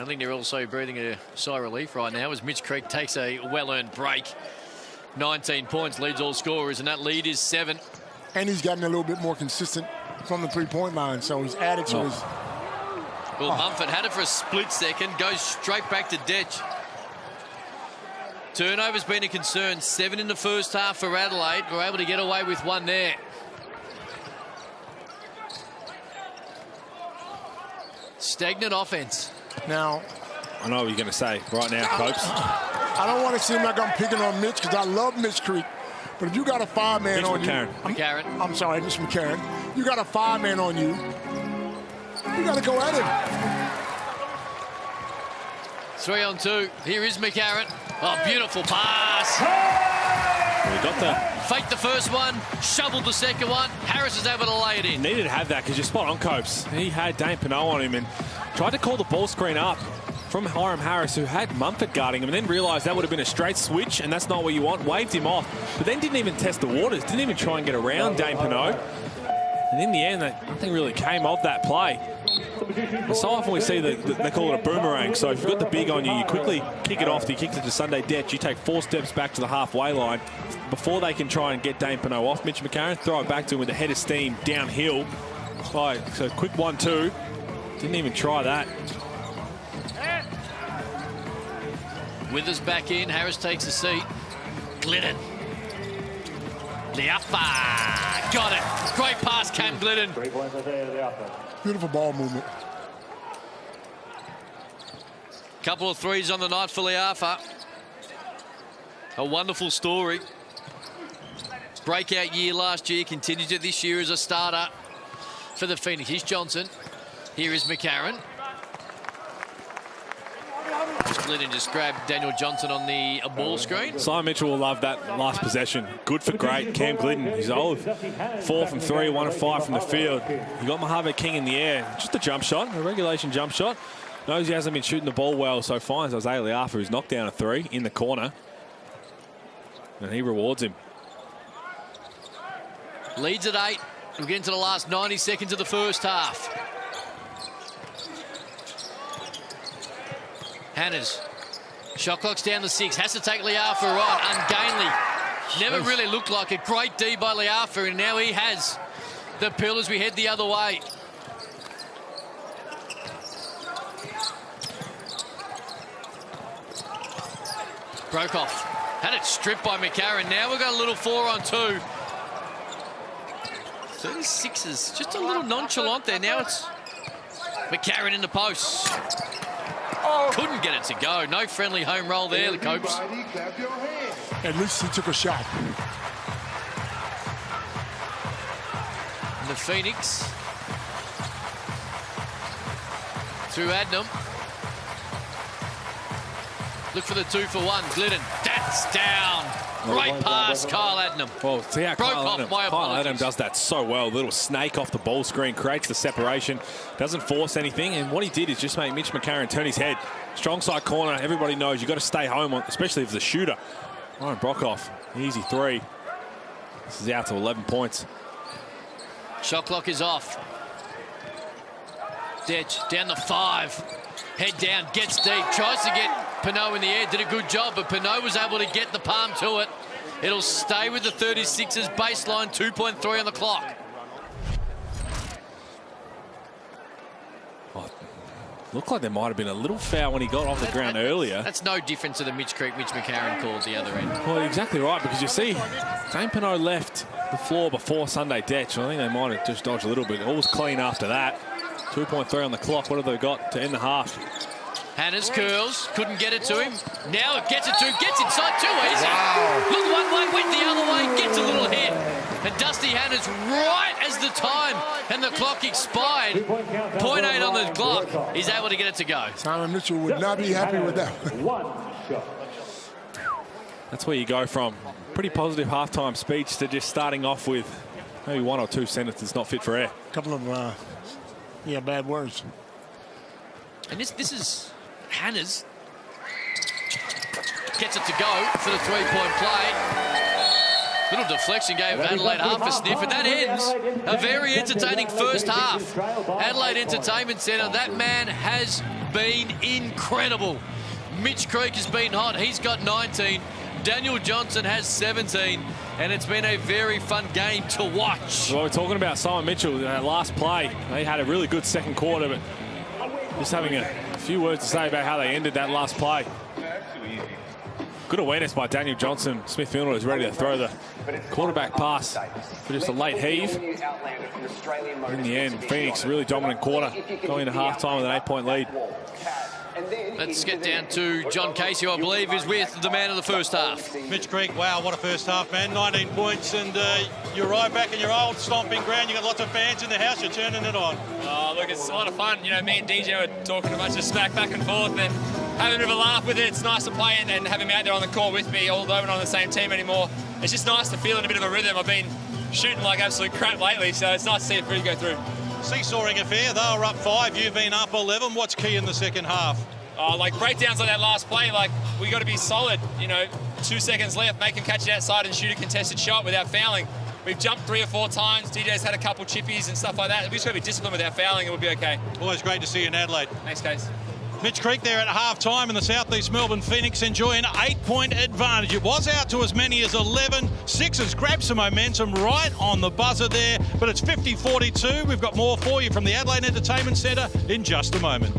think they're also breathing a sigh of relief right now as Mitch Creek takes a well-earned break. 19 points, leads all scorers, and that lead is 7. And he's gotten a little bit more consistent from the three-point line, so he's added to his... Well, Mumford had it for a split second, goes straight back to Detch. Turnover's been a concern. 7 in the first half for Adelaide. We're able to get away with one there. Stagnant offense. Now, I know what you're going to say right now, Copes. I don't want to seem like I'm picking on Mitch because I love Mitch Creek. But if you got a 5-man on you... I'm sorry, Mitch McCarron. You got a 5-man on you. You got to go at him. 3 on 2. Here is McCarron. Oh, beautiful pass. We got the... Faked the first one, shoveled the second one. Harris is able to lay it in. Needed to have that because you're spot on, Copes. He had Dane Pinot on him and tried to call the ball screen up from Hiram Harris, who had Mumford guarding him, and then realised that would have been a straight switch, and that's not what you want. Waved him off, but then didn't even test the waters. Didn't even try and get around Dane Pinot. And in the end, nothing really came of that play. So often we see that they call it a boomerang. So if you've got the big on you, you quickly kick it off. You kick it to Sunday Detch. You take 4 steps back to the halfway line before they can try and get Dane Pinot off. Mitch McCarron, throw it back to him with a head of steam downhill. So quick 1-2. Didn't even try that. Withers back in. Harris takes a seat. Glidden. Liafa. Got it. Great pass, Cam Glidden. Beautiful ball movement. Couple of threes on the night for Liafa. A wonderful story. Breakout year last year, continues it this year as a starter for the Phoenix. Here's Johnson. Here is McCarron. Glidden just grabbed Daniel Johnson on the ball screen. Simon Mitchell will love that last possession. Good for great. Cam Glidden, he's old. 4 from 3, 1 of 5 from the field. You got Mojave King in the air. Just a jump shot, a regulation jump shot. Knows he hasn't been shooting the ball well, so finds Isaiah Liafa, who's knocked down a 3 in the corner. And he rewards him. Leads at 8. We'll get into the last 90 seconds of the first half. Hannahs. Shot clock's down to 6. Has to take Liafa on. Ungainly. Never really looked like a great D by Liafa, and now he has the pill as we head the other way. Brokoff. Had it stripped by McCarron. Now we've got a little 4 on 2. 36ers just a little nonchalant there. Now it's McCarron in the post. Couldn't get it to go. No friendly home roll there, the Copes. At least he took a shot. And the Phoenix through Adnam. Look for the 2-for-1. Glidden. That's down. Great pass, Kyle Adnam. Well, see how Kyle Adnam does that so well. Little snake off the ball screen, creates the separation, doesn't force anything. And what he did is just make Mitch McCarron turn his head. Strong side corner. Everybody knows you've got to stay home, especially if it's a shooter. Ryan Brokoff, easy 3. This is out to 11 points. Shot clock is off. Detch down to 5. Head down, gets deep, tries to get Pinot in the air, did a good job, but Pinot was able to get the palm to it. It'll stay with the 36ers baseline, 2.3 on the clock. Oh, looked like there might have been a little foul when he got off the ground earlier. That's no different to the Mitch McCarron call at the other end. Well, exactly right, because you see, Dane Pinot left the floor before Sunday Detch. I think they might have just dodged a little bit. All was clean after that. 2.3 on the clock. What have they got to end the half? Hannah's curls, couldn't get it to him. Now it gets it to him, gets inside too easy. Wow. Look one way, went the other way, gets a little hit. And Dusty Hannah's right as the time and the clock expired. 0.8 on the clock. He's able to get it to go. Simon Mitchell would not be happy with that. That's where you go from pretty positive halftime speech to just starting off with maybe one or two sentences not fit for air. A couple of, bad words. And this is Hannah's. Gets it to go for the three-point play. Little deflection gave Adelaide half a sniff, and that ends a very entertaining first half. Adelaide Entertainment Centre, that man has been incredible. Mitch Creek has been hot. He's got 19. Daniel Johnson has 17. And it's been a very fun game to watch. Well, we're talking about Simon Mitchell, that last play. They had a really good second quarter, but just having a few words to say about how they ended that last play. Good awareness by Daniel Johnson. Smith Milner is ready to throw the quarterback pass for just a late heave. In the end, Phoenix, really dominant quarter, going into halftime with an 8-point lead. Let's get down to John Casey, who I believe is with the man of the first half. Mitch Creek, wow, what a first half, man. 19 points, and you're right back in your old stomping ground. You've got lots of fans in the house. You're turning it on. Oh, look, it's a lot of fun. You know, me and DJ were talking a bunch of smack back and forth and having a bit of a laugh with it. It's nice to play and have him out there on the court with me, although we're not on the same team anymore. It's just nice to feel in a bit of a rhythm. I've been shooting like absolute crap lately, so it's nice to see it really go through. Seesawing affair. They were up 5. You've been up 11. What's key in the second half? Like breakdowns on that last play, like we got to be solid. You know, 2 seconds left, make him catch it outside and shoot a contested shot without fouling. We've jumped 3 or 4 times. DJ's had a couple chippies and stuff like that. We just got to be disciplined without fouling and we'll be okay. Always great to see you in Adelaide. Thanks, Case. Mitch Creek there at half-time, and the Southeast Melbourne Phoenix enjoy an 8-point advantage. It was out to as many as 11. Sixers grab some momentum right on the buzzer there, but it's 50-42. We've got more for you from the Adelaide Entertainment Centre in just a moment.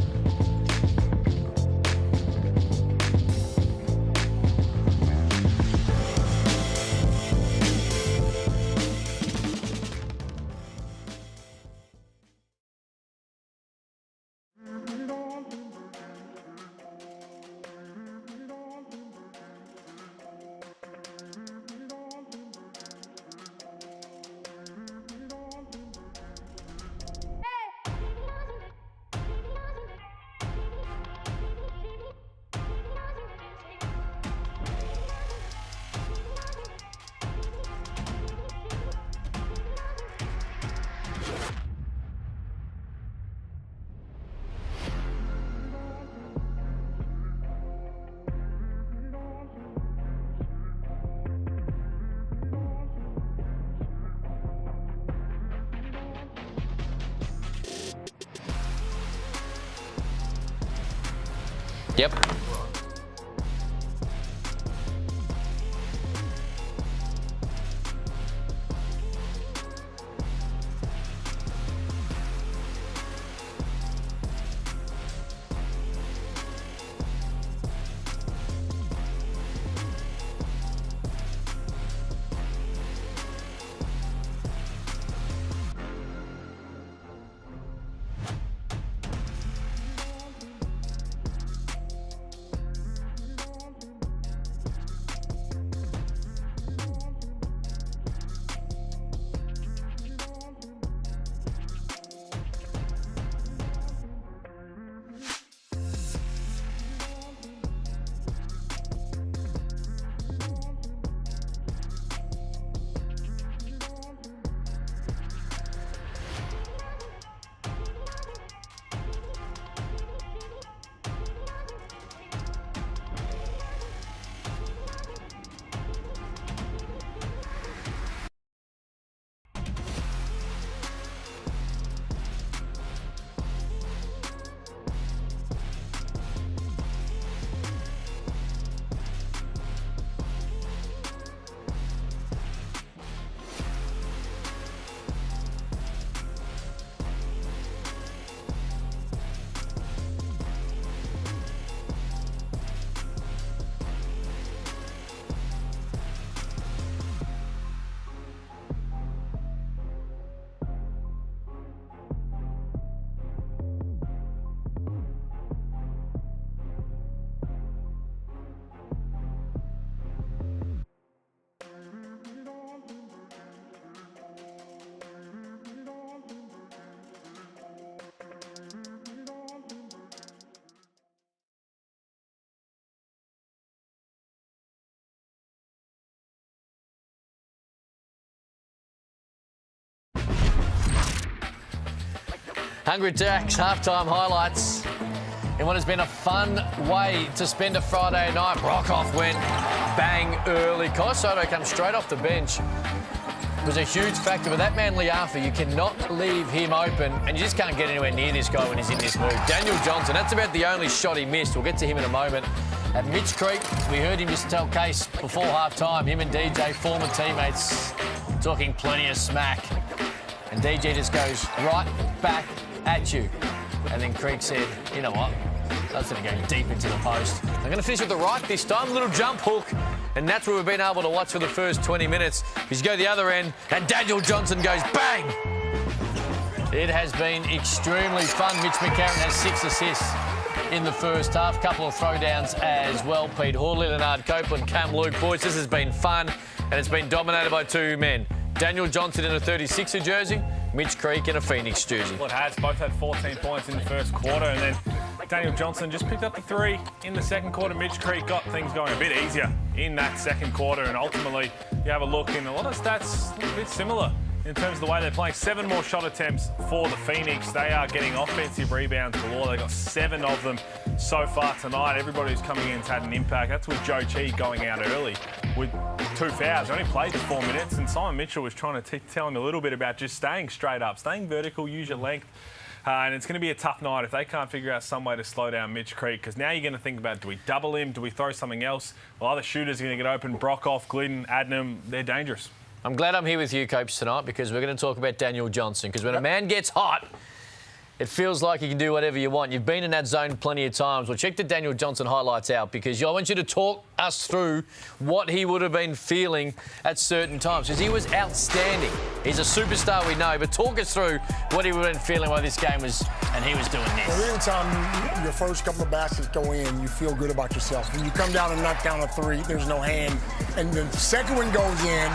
Yep. Hungry Jacks halftime highlights in what has been a fun way to spend a Friday night. Brockoff went bang early. Kai Soto comes straight off the bench. Was a huge factor, but that man Liafa, you cannot leave him open, and you just can't get anywhere near this guy when he's in this mood. Daniel Johnson, that's about the only shot he missed. We'll get to him in a moment. At Mitch Creek, we heard him just tell Case before half-time, him and DJ, former teammates, talking plenty of smack. And DJ just goes right back at you. And then Creek said, you know what? That's going to go deep into the post. I'm going to finish with the right this time, little jump hook. And that's what we've been able to watch for the first 20 minutes. Because you go the other end, and Daniel Johnson goes bang! It has been extremely fun. Mitch McCarron has 6 assists in the first half. Couple of throwdowns as well. Pete Hawley, Leonard Copeland, Cam Luke. Boys, this has been fun, and it's been dominated by 2 men. Daniel Johnson in a 36er jersey, Mitch Creek in a Phoenix jersey. Well, it has. Both had 14 points in the first quarter, and then Daniel Johnson just picked up the 3 in the second quarter. Mitch Creek got things going a bit easier in that second quarter, and ultimately, you have a look in a lot of stats, a bit similar in terms of the way they're playing. 7 more shot attempts for the Phoenix. They are getting offensive rebounds galore. They got 7 of them so far tonight. Everybody who's coming in's had an impact. That's with Joe Chi going out early with 2 fouls. He only played the 4 minutes, and Simon Mitchell was trying to tell him a little bit about just staying straight up, staying vertical, use your length. And it's going to be a tough night if they can't figure out some way to slow down Mitch Creek, because now you're going to think about, do we double him? Do we throw something else? Well, other shooters are going to get open. Brockoff, Glidden, Adnam, they're dangerous. I'm glad I'm here with you, Coach, tonight, because we're going to talk about Daniel Johnson. Because when a man gets hot, it feels like you can do whatever you want. You've been in that zone plenty of times. Well, check the Daniel Johnson highlights out, because I want you to talk us through what he would have been feeling at certain times, because he was outstanding. He's a superstar, we know, but talk us through what he would have been feeling while this game was, and he was doing this. Well, every time your first couple of baskets go in, you feel good about yourself. When you come down and knock down a 3, there's no hand, and the second one goes in,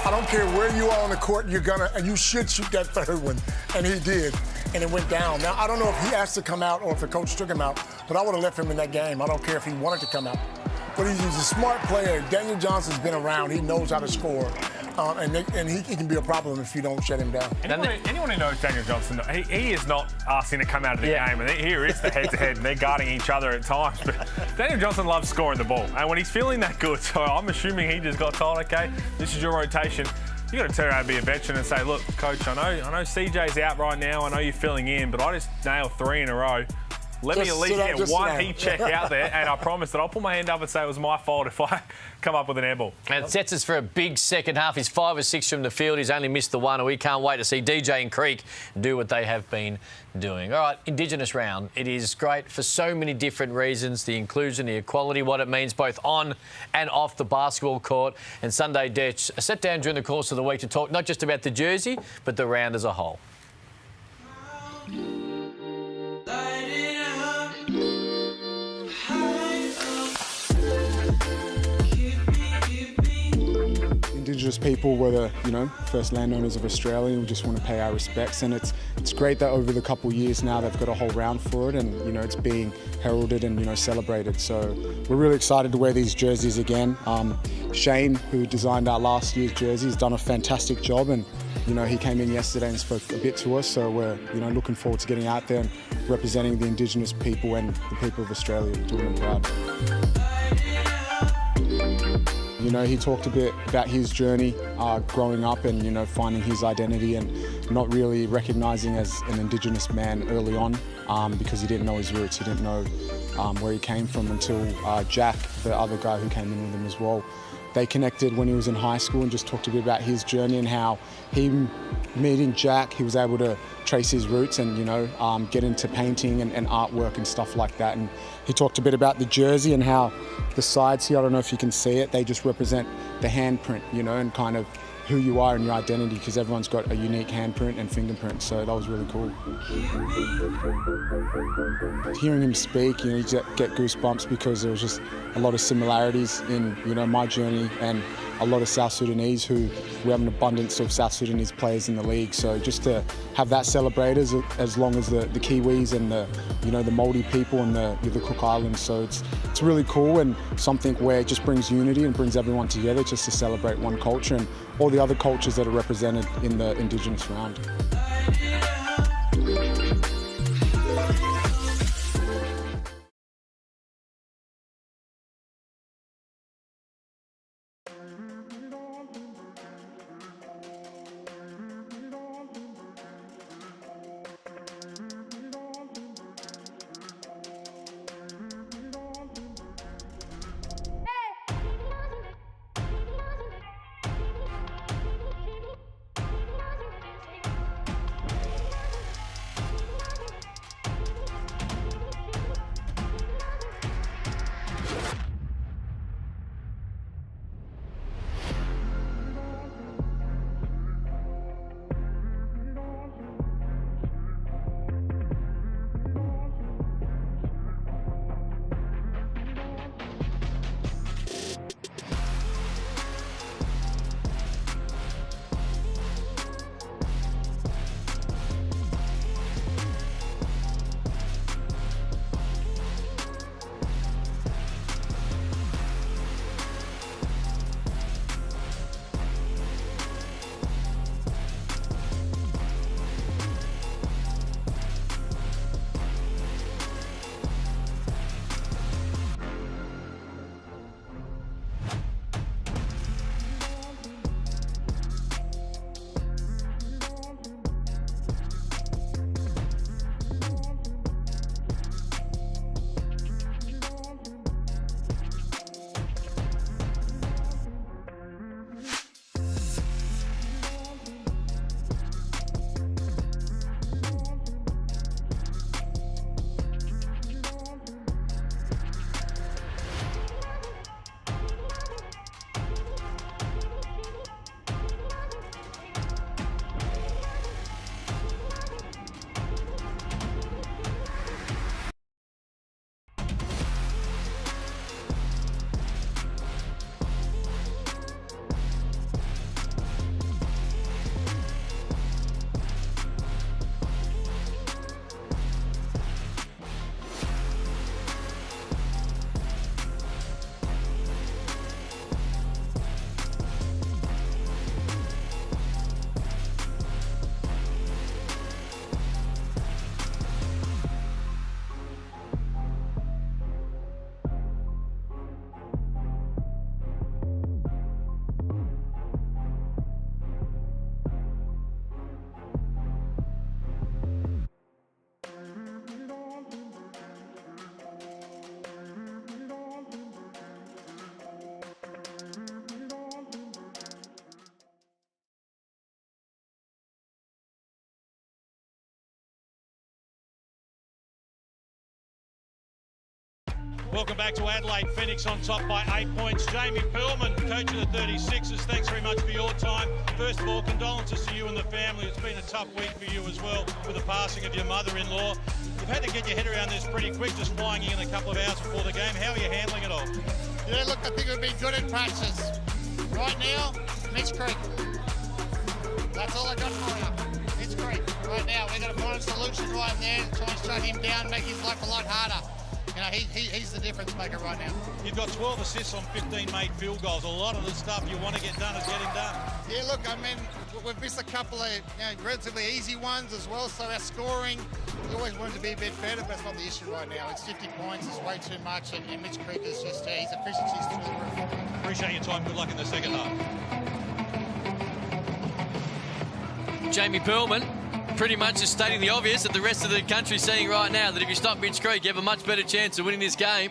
I don't care where you are on the court, you should shoot that third one, and he did. And it went down. Now, I don't know if he asked to come out or if the coach took him out, but I would have left him in that game. I don't care if he wanted to come out. But he's a smart player. Daniel Johnson's been around. He knows how to score. And he can be a problem if you don't shut him down. Anyone who knows Daniel Johnson, he is not asking to come out of the game. And here is the head-to-head, and they're guarding each other at times. But Daniel Johnson loves scoring the ball. And when he's feeling that good, so I'm assuming he just got told, OK, this is your rotation. You got to turn around and be a veteran and say, look, Coach, I know CJ's out right now. I know you're filling in, but I just nailed 3 in a row. Let me at least get one heat check out there, and I promise that I'll put my hand up and say it was my fault if I come up with an airball. And it sets us for a big second half. He's 5 or 6 from the field. He's only missed the 1, and we can't wait to see DJ and Creek do what they have been doing. All right, Indigenous round. It is great for so many different reasons, the inclusion, the equality, what it means both on and off the basketball court. And Sunday Detch sat down during the course of the week to talk not just about the jersey, but the round as a whole. Indigenous people were the first landowners of Australia, and we just want to pay our respects. And it's great that over the couple of years now they've got a whole round for it, and it's being heralded and celebrated. So we're really excited to wear these jerseys again. Shane, who designed our last year's jersey, has done a fantastic job, and he came in yesterday and spoke a bit to us. So we're looking forward to getting out there and representing the Indigenous people and the people of Australia, doing them proud. He talked a bit about his journey growing up and, finding his identity and not really recognising as an Indigenous man early on because he didn't know his roots. He didn't know where he came from until Jack, the other guy who came in with him as well. They connected when he was in high school and just talked a bit about his journey and how him meeting Jack, he was able to trace his roots and, get into painting and artwork and stuff like that. And he talked a bit about the jersey and how the sides here, I don't know if you can see it, they just represent the handprint, and kind of who you are and your identity, because everyone's got a unique handprint and fingerprint, so that was really cool. Hearing him speak, you just get goosebumps because there was just a lot of similarities in, my journey and a lot of South Sudanese who, we have an abundance of South Sudanese players in the league, so just to have that celebrated as long as the Kiwis and the Māori people and the Cook Islands, so it's really cool and something where it just brings unity and brings everyone together just to celebrate one culture and all the other cultures that are represented in the Indigenous round. Welcome back to Adelaide. Phoenix on top by 8 points. Jamie Pearlman, coach of the 36ers, thanks very much for your time. First of all, condolences to you and the family. It's been a tough week for you as well with the passing of your mother-in-law. You've had to get your head around this pretty quick, just flying in a couple of hours before the game. How are you handling it all? Yeah, look, I think we've been good in practice. Right now, Mitch Creek. That's all I got for you. Mitch Creek. Right now, we've got to find a solution right there and try and shut him down, make his life a lot harder. You know, he's the difference maker right now. You've got 12 assists on 15 made field goals. A lot of the stuff you want to get done is getting done. Yeah, look, I mean, we've missed a couple of relatively easy ones as well, so our scoring, we always wanted to be a bit better, but that's not the issue right now. It's 50 points, it's way too much, and Mitch Creek is just, his efficiency is through the roof. Appreciate your time. Good luck in the second half. Jamie Pearlman pretty much is stating the obvious that the rest of the country's seeing right now, that if you stop Mitch Creek, you have a much better chance of winning this game.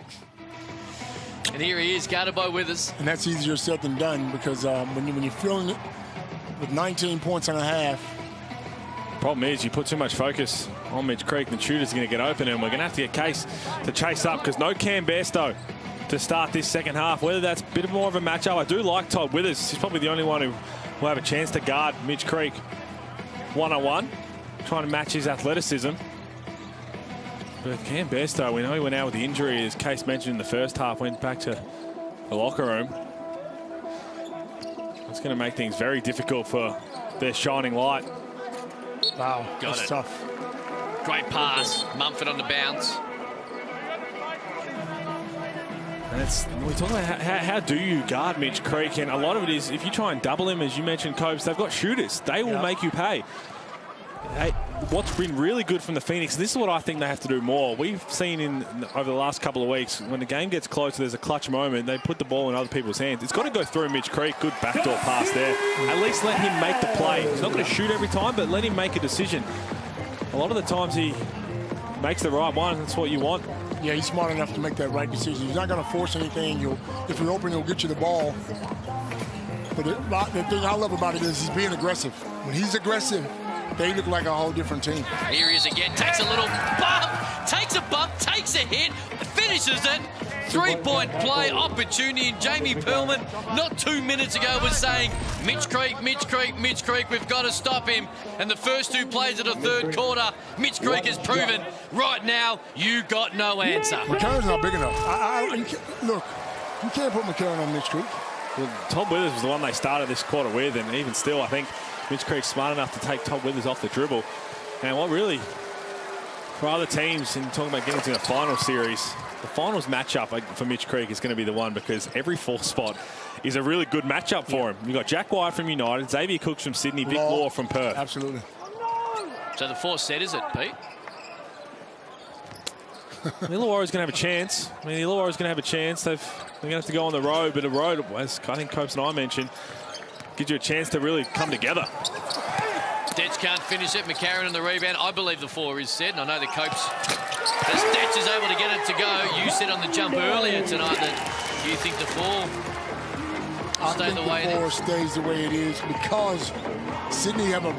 And here he is, guarded by Withers. And that's easier said than done, because when you're feeling it with 19 points and a half. Problem is, you put too much focus on Mitch Creek, the shooter's going to get open, and we're going to have to get Case to chase up, because no Cam Bairstow to start this second half. Whether that's a bit more of a matchup, I do like Todd Withers. He's probably the only one who will have a chance to guard Mitch Creek one-on-one, trying to match his athleticism. But Cam Bairstow, we know he went out with the injury, as Case mentioned in the first half, went back to the locker room. It's going to make things very difficult for their shining light. Wow, Got that's it. tough. Great pass, Mumford on the bounce. And we're talking about how do you guard Mitch Creek, and a lot of it is if you try and double him, as you mentioned, Copes, they've got shooters. They will make you pay. Hey, what's been really good from the Phoenix, and this is what I think they have to do more. We've seen over the last couple of weeks, when the game gets closer, there's a clutch moment, they put the ball in other people's hands. It's got to go through Mitch Creek. Good backdoor pass there. At least let him make the play. He's not going to shoot every time, but let him make a decision. A lot of the times he makes the right one. That's what you want. Yeah, he's smart enough to make that right decision. He's not going to force anything. If you're open, he'll get you the ball. But the thing I love about it is he's being aggressive. When he's aggressive, they look like a whole different team. Here he is again, takes a little bump, takes a bump, takes a hit, finishes it. Three-point play opportunity, and Jamie Pearlman, not 2 minutes ago, was saying, Mitch Creek, Mitch Creek, Mitch Creek, we've got to stop him. And the first two plays of the third quarter, Mitch Creek has proven, right now, you got no answer. McCarron's not big enough. Look, you can't put McCarron on Mitch Creek. Well, Todd Withers was the one they started this quarter with, and even still, I think Mitch Creek's smart enough to take Todd Withers off the dribble. And what really, for other teams, and talking about getting to the final series, the finals matchup for Mitch Creek is going to be the one, because every fourth spot is a really good matchup for him. You've got Jack White from United, Xavier Cooks from Sydney, Vic Law from Perth. Absolutely. So the fourth set, is it, Pete? Illawarra's going to have a chance. I mean, Illawarra's going to have a chance. They're going to have to go on the road, but a road, as I think Copes and I mentioned, gives you a chance to really come together. Detch can't finish it. McCarron on the rebound. I believe the four is set, and I know the Copes, as Detch is able to get it to go. You said on the jump earlier tonight that you think the four will stay the way it is. I think the four stays the way it is, because Sydney have a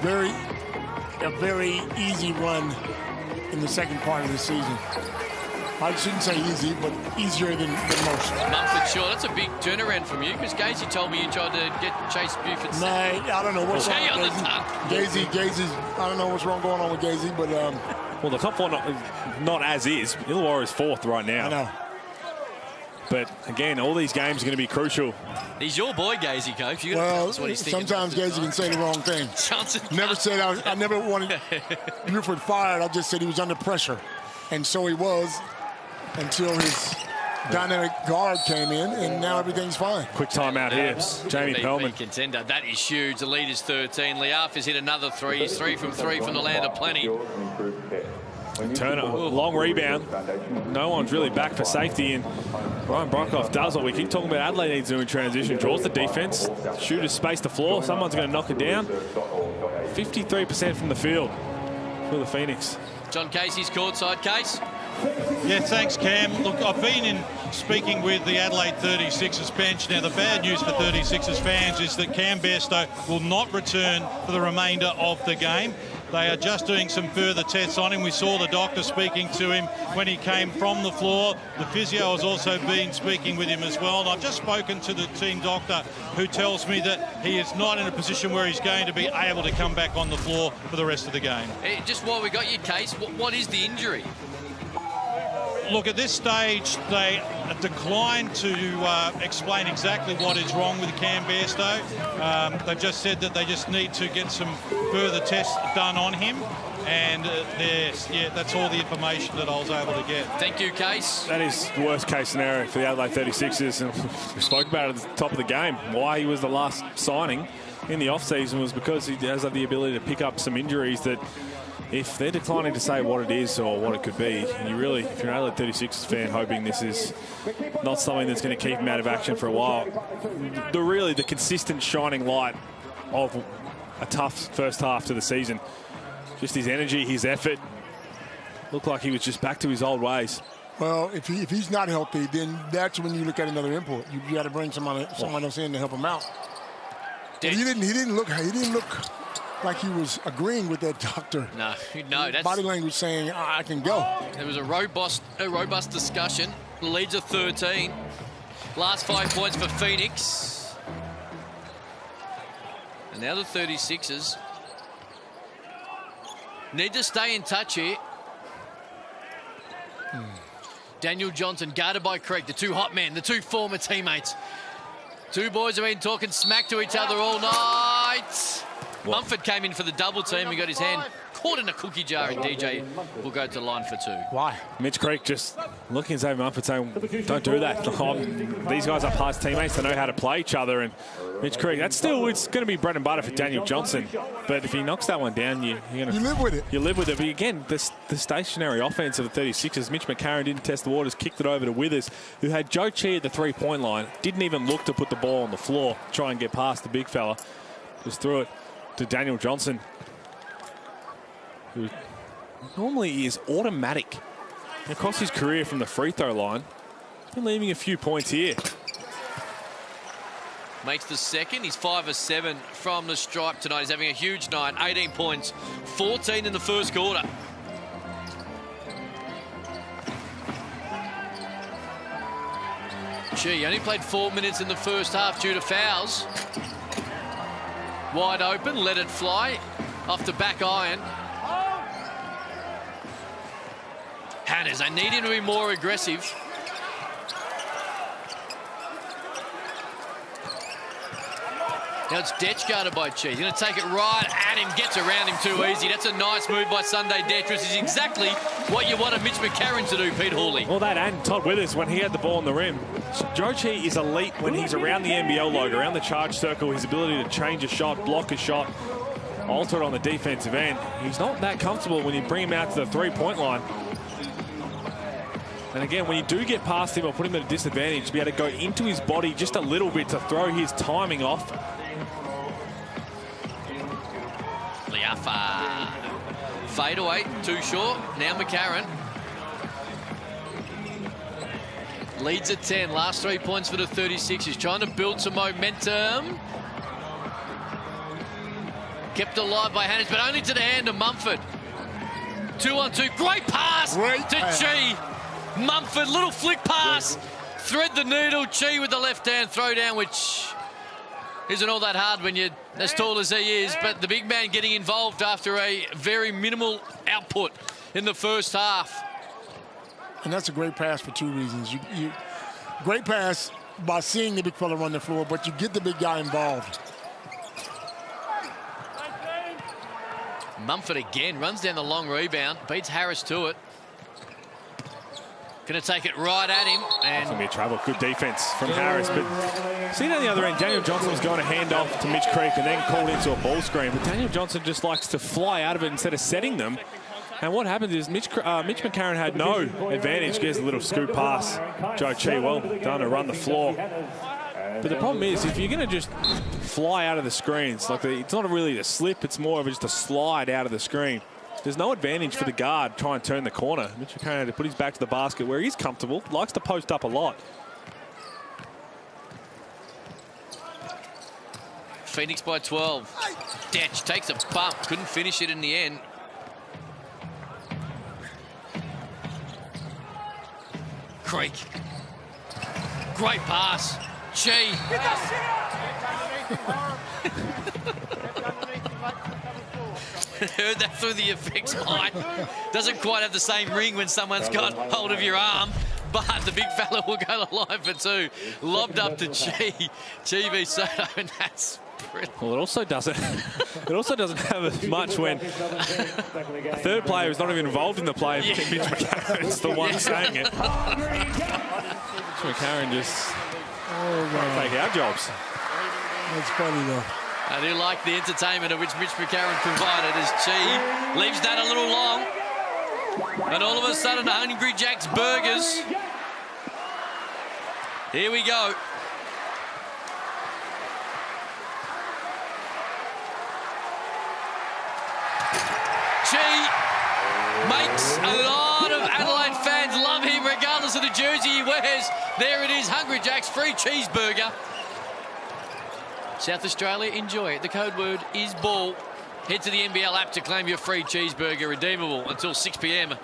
very easy run in the second part of the season. I shouldn't say easy, but easier than most. Mumford, sure. That's a big turnaround from you, because Gazy told me you tried to get Chase Buford. Nah, I don't know what's wrong with Gazy's. I don't know what's wrong going on with Gazy, but well, the top four not as is. Illawarra is fourth right now. I know. But again, all these games are going to be crucial. He's your boy, Gazy, Coach. You well, that's what he's thinking. Sometimes Gazy can say the wrong thing. Never said I never wanted Buford fired. I just said he was under pressure, and so he was, until his dynamic guard came in, and now everything's fine. Quick timeout here. Jamie Pearlman. Contender. That is huge. The lead is 13. Liaf has hit another three. He's 3 from 3 from the land of plenty. Turner, long rebound. No one's really back for safety, and Ryan Brockhoff does what we keep talking about. Adelaide needs to do in transition. Draws the defense. Shooters space the floor. Someone's going to knock it down. 53% from the field for the Phoenix. John Casey's courtside. Case. Yeah, thanks, Cam. Look, I've been in speaking with the Adelaide 36ers bench. Now, the bad news for 36ers fans is that Cam Bairstow will not return for the remainder of the game. They are just doing some further tests on him. We saw the doctor speaking to him when he came from the floor. The physio has also been speaking with him as well. And I've just spoken to the team doctor, who tells me that he is not in a position where he's going to be able to come back on the floor for the rest of the game. Hey, just while we got your case, what is the injury? Look, at this stage, they declined to explain exactly what is wrong with Cam Bairstow. They've just said that they just need to get some further tests done on him. And that's all the information that I was able to get. Thank you, Case. That is the worst case scenario for the Adelaide 36ers. And we spoke about it at the top of the game. Why he was the last signing in the off-season was because he does have the ability to pick up some injuries that, if they're declining to say what it is or what it could be, you really, if you're an Adelaide 36ers fan hoping this is not something that's going to keep him out of action for a while, the consistent shining light of a tough first half to the season, just his energy, his effort, looked like he was just back to his old ways. Well, if he's not healthy, then that's when you look at another import. You got to bring someone else in to help him out. He didn't look like he was agreeing with that doctor. No, that's body language saying, I can go. There was a robust discussion. The leads are 13. Last 5 points for Phoenix. And now the 36ers need to stay in touch here. Daniel Johnson guarded by Craig, the two hot men, the two former teammates. Two boys have been talking smack to each other all night. Mumford came in for the double team. He got his hand caught in a cookie jar, and DJ will go to the line for two. Why? Mitch Creek just looking at Xavier Mumford saying, don't do that. These guys are past teammates. They know how to play each other. And Mitch Creek, it's going to be bread and butter for Daniel Johnson. But if he knocks that one down, you live with it. You live with it. But again, the stationary offense of the 36ers, Mitch McCarron didn't test the waters, kicked it over to Withers, who had Joe Chi at the three-point line, didn't even look to put the ball on the floor, try and get past the big fella. Just threw it to Daniel Johnson, who normally is automatic across his career from the free throw line. He's been leaving a few points here. Makes the second. He's 5 of 7 from the stripe tonight. He's having a huge night. 18 points, 14 in the first quarter. Gee, only played 4 minutes in the first half due to fouls. Wide open, let it fly off the back iron. Hannahs, they need him to be more aggressive. Now it's Detch guarded by Chi. He's going to take it right at him, gets around him too easy. That's a nice move by Sunday Detch, which is exactly what you wanted Mitch McCarron to do, Pete Hawley. Well, that and Todd Withers when he had the ball on the rim. Joe Chi is elite when he's around the NBL logo, around the charge circle. His ability to change a shot, block a shot, alter it on the defensive end. He's not that comfortable when you bring him out to the three-point line. And again, when you do get past him or put him at a disadvantage, to be able to go into his body just a little bit to throw his timing off. Liafa. Fade away, too short. Now McCarron. Leads at 10. Last 3 points for the 36. He's trying to build some momentum. Kept alive by Hannahs, but only to the hand of Mumford. 2-on-2. Great pass to Chi. Mumford, little flick pass. Thread the needle. Chi with the left-hand throw down, which isn't all that hard when you're as tall as he is, but the big man getting involved after a very minimal output in the first half. And that's a great pass for two reasons. Great pass by seeing the big fella run the floor, but you get the big guy involved. Mumford again runs down the long rebound, beats Harris to it. Going to take it right at him. And it's going to be a trouble. Good defense from Harris. But see on the other end, Daniel Johnson was going to hand off to Mitch Creek and then called into a ball screen. But Daniel Johnson just likes to fly out of it instead of setting them. And what happens is Mitch McCarron had no advantage. Gets a little scoop pass. Joe Chi, well done to run the floor. But the problem is, if you're going to just fly out of the screens, like it's not really a slip, it's more of just a slide out of the screen. There's no advantage for the guard trying to turn the corner. Mitch McCarron had to put his back to the basket where he's comfortable, likes to post up a lot. Phoenix by 12. Detch takes a bump, couldn't finish it in the end. Creek. Great pass. Chi. Heard that through the effects line. Doesn't quite have the same ring when someone's got hold of your arm, but the big fella will go to line for two. Lobbed up to Chi v Soto, and that's brilliant. Well, it also doesn't have as much when a third player is not even involved in the play. Yeah. Mitch McCarron is the one saying it. Mitch McCarron just take our jobs. That's funny though. I do like the entertainment of which Mitch McCarron provided as Chi leaves that a little long. And all of a sudden, Hungry Jack's Burgers. Here we go. Chi makes a lot of Adelaide fans love him regardless of the jersey he wears. There it is, Hungry Jack's free cheeseburger. South Australia, enjoy it. The code word is ball. Head to the NBL app to claim your free cheeseburger, redeemable until 6 p.m.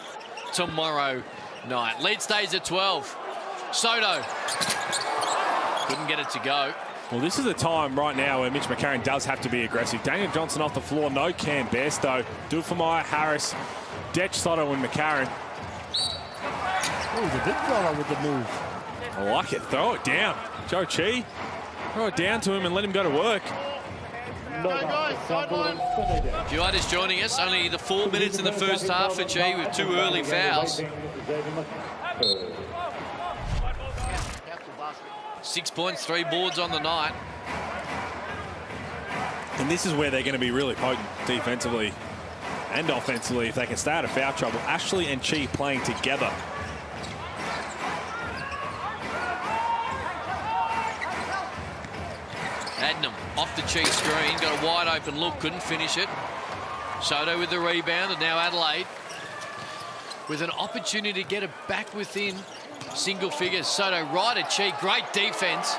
tomorrow night. Lead stays at 12. Soto couldn't get it to go. Well, this is the time right now where Mitch McCarron does have to be aggressive. Daniel Johnson off the floor, no Cam Bairstow. Dufemire, Harris, Detch, Soto and McCarron. Oh, the big fella with the move. I like it. Throw it down. Joe Chi. Throw it down to him and let him go to work. If you are just joining us, only the 4 minutes in the first half for Chi with 2 early fouls. 6 points, 3 boards on the night. And this is where they're going to be really potent defensively and offensively if they can stay out of foul trouble. Ashley and Chi playing together. Adnam off the Chi screen, got a wide open look, couldn't finish it. Soto with the rebound, and now Adelaide with an opportunity to get it back within single figures. Soto right at Chi, great defense.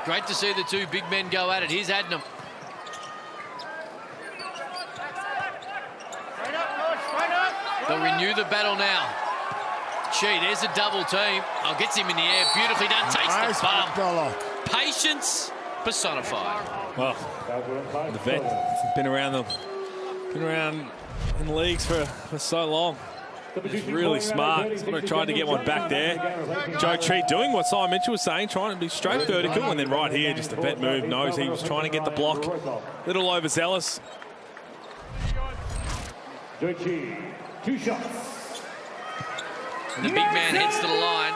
Great to see the two big men go at it. Here's Adnam. They'll renew the battle now. Chi, there's a double team. Oh, gets him in the air, beautifully done, takes the bump. Patience personified. Well, the vet has been around in the leagues for so long. He's really smart. He's going to try to get one back there. Joe Chi doing what Simon Mitchell was saying, trying to be straight vertical, and then right here, just a vet move. Knows he was trying to get the block. Little overzealous. Joe Chi, 2 shots. And the big man heads to the line.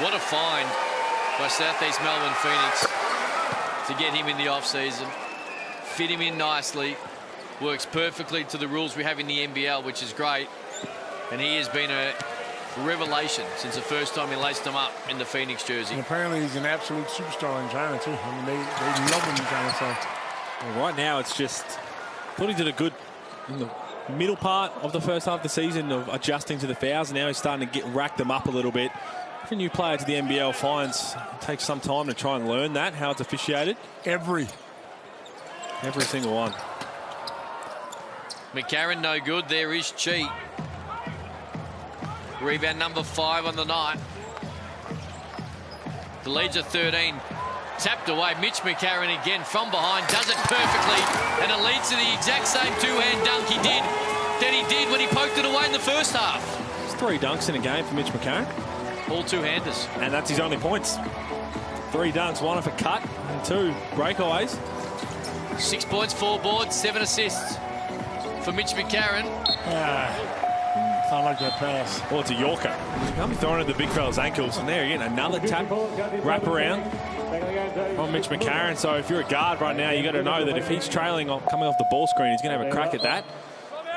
What a find by Southeast Melbourne Phoenix to get him in the off-season. Fit him in nicely. Works perfectly to the rules we have in the NBL, which is great. And he has been a revelation since the first time he laced him up in the Phoenix jersey. And apparently he's an absolute superstar in China, too. I mean, they love him in China, so. Well, right now, it's just... thought he did a good in the middle part of the first half of the season of adjusting to the fouls. And now he's starting to rack them up a little bit. Every new player to the NBL finds it takes some time to try and learn that, how it's officiated. Every single one. McCarron no good. There is Chi. Rebound number 5 on the night. The lead's at 13. Tapped away. Mitch McCarron again from behind. Does it perfectly. And it leads to the exact same 2-hand dunk he did that he did when he poked it away in the first half. It's 3 dunks in a game for Mitch McCarron. All 2-handers. And that's his only points. 3 dunks, 1 off a cut and 2 breakaways. 6 points, 4 boards, 7 assists for Mitch McCarron. I like that pass. Well, it's a Yorker. Can't be throwing at the big fella's ankles. And there again, another tap, wrap around from Mitch McCarron. So if you're a guard right now, you got to know that if he's trailing or coming off the ball screen, he's going to have a crack at that.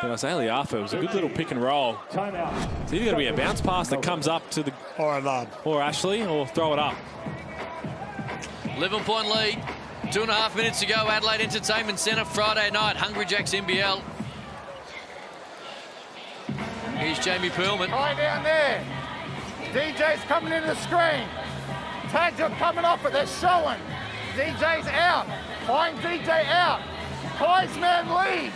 But I say Aliafa, it was a good little pick and roll. It's either going to be a bounce pass that comes up to the... or a lob. Or Ashley, or throw it up. 11-point lead. 2.5 minutes to go. Adelaide Entertainment Centre, Friday night. Hungry Jacks NBL. Here's Jamie Pearlman. High down there. DJ's coming into the screen. Tags are coming off it, they're showing. DJ's out. Find DJ out. Kai's man leaves.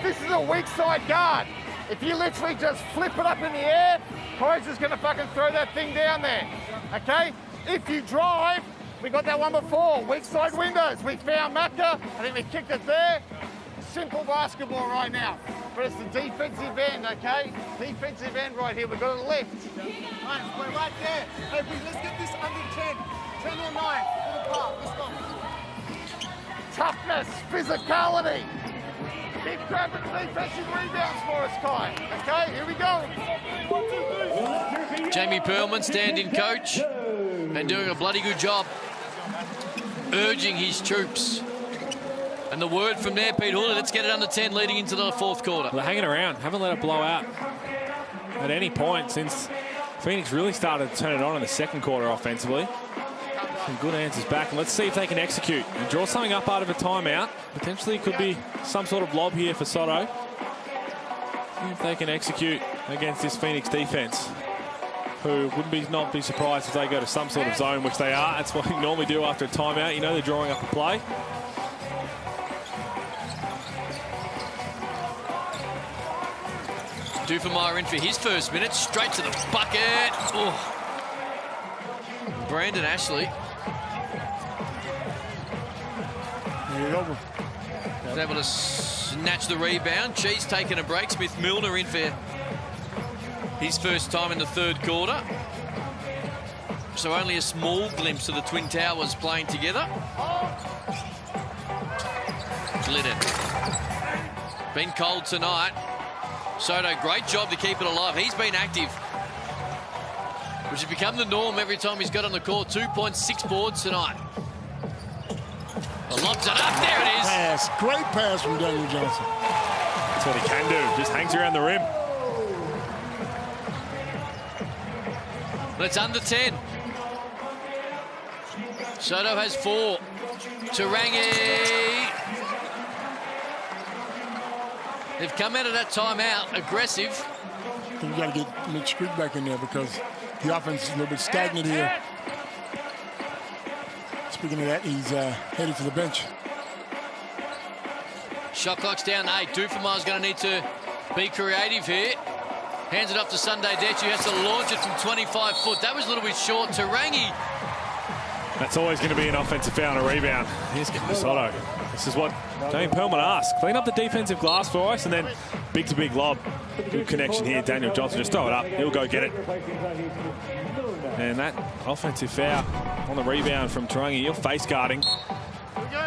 This is a weak side guard. If you literally just flip it up in the air, Kai's just gonna fucking throw that thing down there, okay? If you drive, we got that one before, weak side windows. We found Macca, I think we kicked it there. Simple basketball right now, but it's the defensive end, okay? Defensive end right here, we've got a lift. Nice, we're right there. Hey, let's get this under 10. 10 or 9 for the park, let's go. Toughness, physicality. Keep grabbing defensive rebounds for us, Kai. Okay, here we go. Jamie Perlman, stand-in coach, and doing a bloody good job urging his troops. And the word from there, Pete Hooley, let's get it under 10 leading into the fourth quarter. They're hanging around, haven't let it blow out at any point since Phoenix really started to turn it on in the second quarter offensively. Some good answers back, and let's see if they can execute and draw something up out of a timeout. Potentially it could be some sort of lob here for Soto. See if they can execute against this Phoenix defense, who wouldn't not be surprised if they go to some sort of zone, which they are. That's what you normally do after a timeout. You know they're drawing up a play. Dufemire in for his first minute, straight to the bucket. Oh. Brandon Ashley. Was able to snatch the rebound. Cheese taking a break. Smith Milner in for his first time in the third quarter. So only a small glimpse of the Twin Towers playing together. Glidden. Been cold tonight. Soto, great job to keep it alive. He's been active, which has become the norm every time he's got on the court. 2.6 boards tonight. Lobs it up. There it is. Pass. Great pass from Daniel Johnson. That's what he can do. Just hangs around the rim. But it's under 10. Soto has 4. Tarangi. They've come out of that timeout aggressive. I think you got to get Mitch Creek back in there because the offense is a little bit stagnant here. Speaking of that, he's headed to the bench. Shot clock's down to 8. Dufemire's going to need to be creative here. Hands it off to Sunday Dechu. Has to launch it from 25 foot. That was a little bit short. Tarangi. That's always going to be an offensive foul and a rebound. Here's Soto. This is what Jamie Perlman asked. Clean up the defensive glass for us, and then big-to-big lob. Good connection here. Daniel Johnson, just throw it up. He'll go get it. And that offensive foul on the rebound from Tarangi. You're face guarding.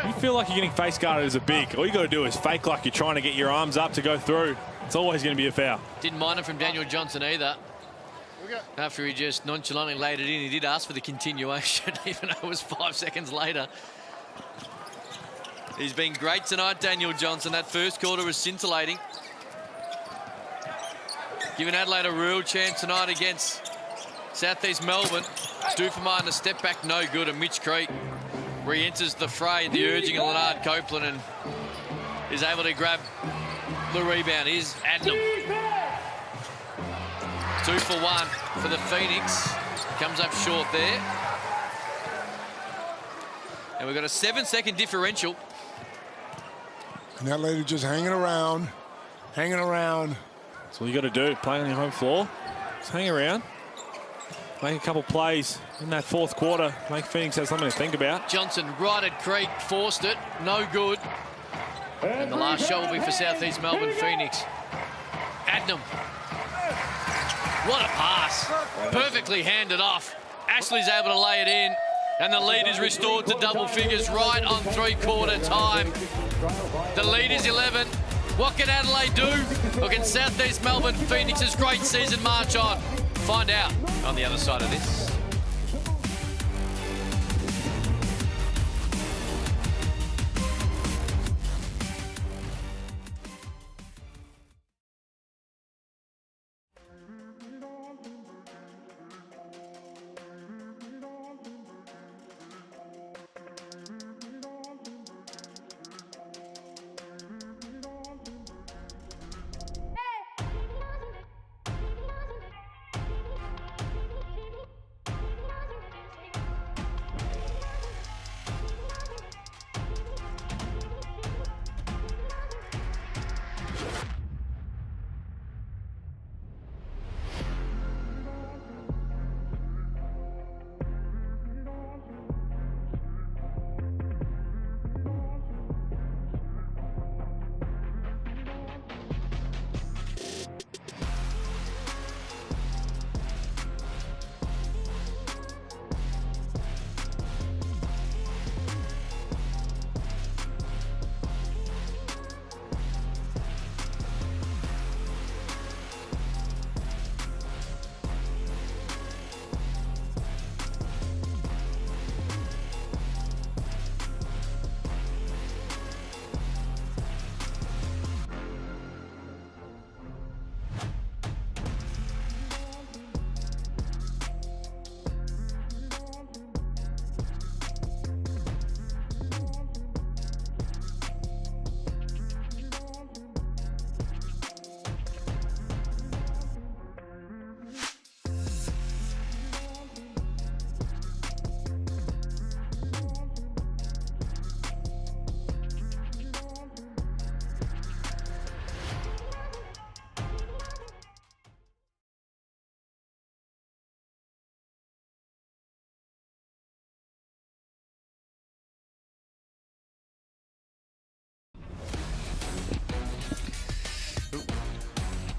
You feel like you're getting face guarded as a big. All you got to do is fake like you're trying to get your arms up to go through. It's always going to be a foul. Didn't mind it from Daniel Johnson either. After he just nonchalantly laid it in, he did ask for the continuation, even though it was 5 seconds later. He's been great tonight, Daniel Johnson. That first quarter was scintillating. Giving Adelaide a real chance tonight against Southeast Melbourne. Dufemire in the step back, no good. And Mitch Creek re-enters the fray at the urging of Leonard Copeland and is able to grab the rebound. Here's Adnam. 2 for 1 for the Phoenix. Comes up short there. And we've got a 7-second differential. And that lady just hanging around. That's all you got to do. Play on your home floor. Just hang around. Make a couple plays in that fourth quarter. Make Phoenix have something to think about. Johnson right at Creek, forced it. No good. And the last shot will be for Southeast Melbourne Phoenix. Adnam. What a pass. Perfectly handed off. Ashley's able to lay it in. And the lead is restored to double figures right on three-quarter time. The lead is 11. What can Adelaide do? Or can Southeast Melbourne Phoenix's great season march on? Find out on the other side of this.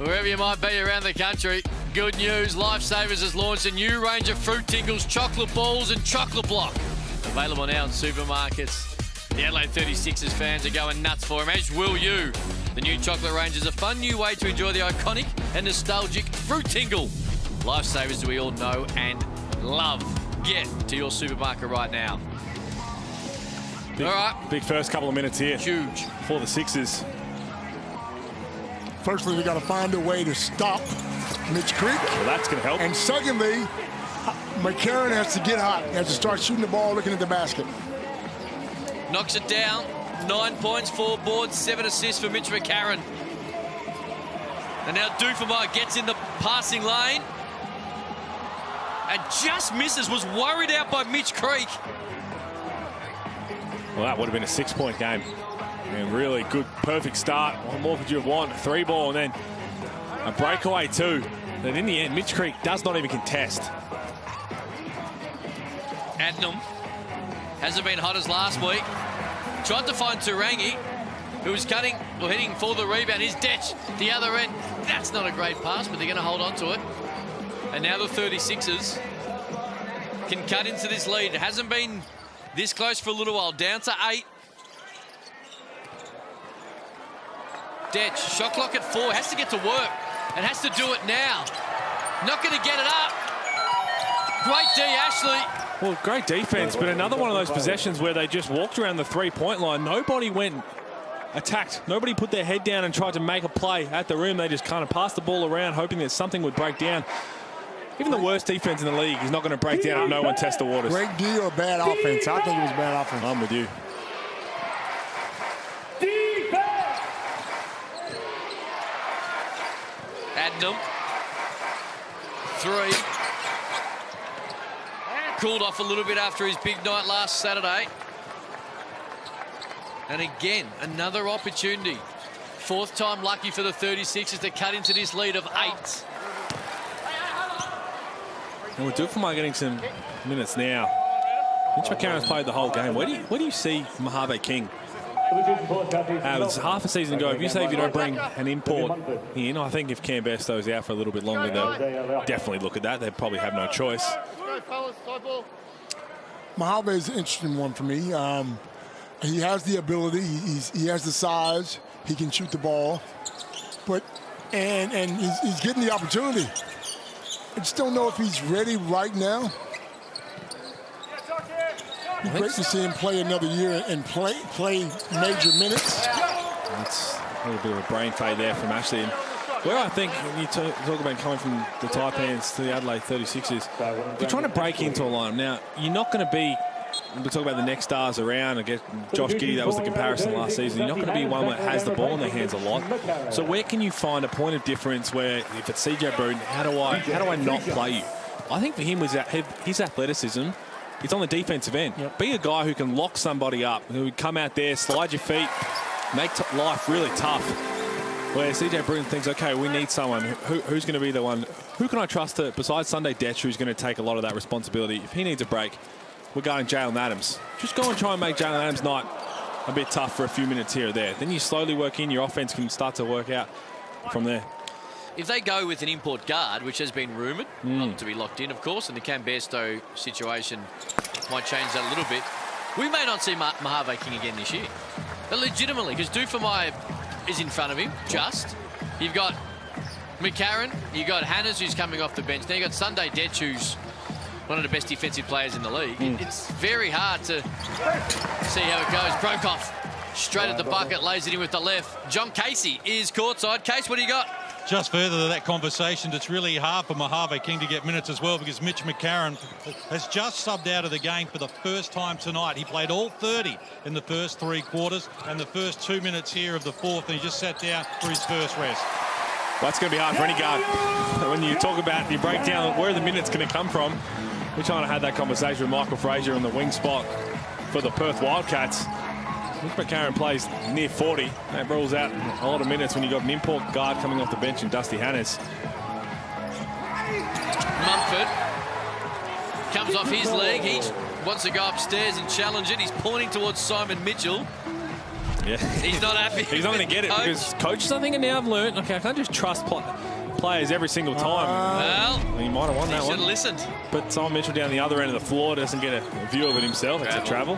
Wherever you might be around the country, good news. Lifesavers has launched a new range of Fruit Tingles, chocolate balls and chocolate block. Available now in supermarkets. The Adelaide 36ers fans are going nuts for them, as will you. The new chocolate range is a fun new way to enjoy the iconic and nostalgic Fruit Tingle. Lifesavers we all know and love. Get to your supermarket right now. All right. Big first couple of minutes here. Huge. For the Sixers. Firstly, we got to find a way to stop Mitch Creek. Well, that's going to help. And secondly, McCarron has to get hot. He has to start shooting the ball, looking at the basket. Knocks it down. 9 points, 4 boards, 7 assists for Mitch McCarron. And now Dufemar gets in the passing lane. And just misses, was worried out by Mitch Creek. Well, that would have been a 6-point game. And really good, perfect start. What more could you have wanted? 3 ball and then a breakaway too. But in the end, Mitch Creek does not even contest. Adnam hasn't been hot as last week. Tried to find Turangi, who was cutting or heading for the rebound. Here's Detch, the other end. That's not a great pass, but they're going to hold on to it. And now the 36ers can cut into this lead. It hasn't been this close for a little while. Down to 8. Detch, shot clock at 4, has to get to work and has to do it now. Not going to get it up. Great D, Ashley. Well, great defense, but another one of those possessions where they just walked around the 3-point line. Nobody went attacked. Nobody put their head down and tried to make a play at the rim. They just kind of passed the ball around, hoping that something would break down. Even the worst defense in the league is not going to break down if no one tests the waters. Great D or bad offense? I think it was bad offense. I'm with you. Adnam. 3. Cooled off a little bit after his big night last Saturday. And again, another opportunity. 4th time lucky for the 36ers to cut into this lead of 8. And we're Dufemar getting some minutes now. Mitch McCarron's played the whole game. Where do you see Mojave King? It was half a season ago. If you say if you don't bring an import in, I think if Cam Bairstow's out for a little bit longer, they'll definitely look at that. They'd probably have no choice. Mojave is an interesting one for me. He has the ability. He has the size. He can shoot the ball. But and he's getting the opportunity. I just don't know if he's ready right now. It'd be great to see him play another year and play major minutes. That's a little bit of a brain fade there from Ashley. And where I think when you talk about coming from the Taipans to the Adelaide 36ers, if you're trying to break into a line, now you're not going to be, we talk about the next stars around, I guess Josh Giddey, that was the comparison last season. You're not going to be one that has the ball in their hands a lot. So where can you find a point of difference where if it's CJ Bruton, how do I not play you? I think for him was his athleticism. It's on the defensive end. Yep. Be a guy who can lock somebody up, who would come out there, slide your feet, make life really tough. Where CJ Bruton thinks, okay, we need someone who's going to be the one. Who can I trust to, besides Sunday Detch, who's going to take a lot of that responsibility? If he needs a break, we're going Jalen Adams. Just go and try and make Jalen Adams' night a bit tough for a few minutes here or there. Then you slowly work in, your offense can start to work out from there. If they go with an import guard, which has been rumoured, not to be locked in, of course, and the Cam Bairstow situation might change that a little bit, we may not see Mojave King again this year. But legitimately, because Dufemar is in front of him, just. You've got McCarron, you've got Hannes, who's coming off the bench. Now you've got Sunday Detch, who's one of the best defensive players in the league. It's very hard to see how it goes. Brokoff straight at the bucket, lays it in with the left. John Casey is courtside. Case, what do you got? Just further to that conversation, it's really hard for Mojave King to get minutes as well because Mitch McCarron has just subbed out of the game for the first time tonight. He played all 30 in the first 3 quarters and the first 2 minutes here of the 4th, and he just sat down for his first rest. Well, that's going to be hard for any guard. When you talk about the breakdown, where are the minutes going to come from? We're trying to have that conversation with Michael Frazier on the wing spot for the Perth Wildcats. Mitch McCarron plays near 40. That rules out a lot of minutes when you've got an import guard coming off the bench in Dusty Hannes. Mumford comes off his leg. He wants to go upstairs and challenge it. He's pointing towards Simon Mitchell. Yeah, Yeah. He's not happy. He's not going to get it because coaches, I think, now have learned, okay, I can't just trust players every single time. Well, he might have won that one. He should have listened. But Simon Mitchell down the other end of the floor doesn't get a view of it himself. It's a travel.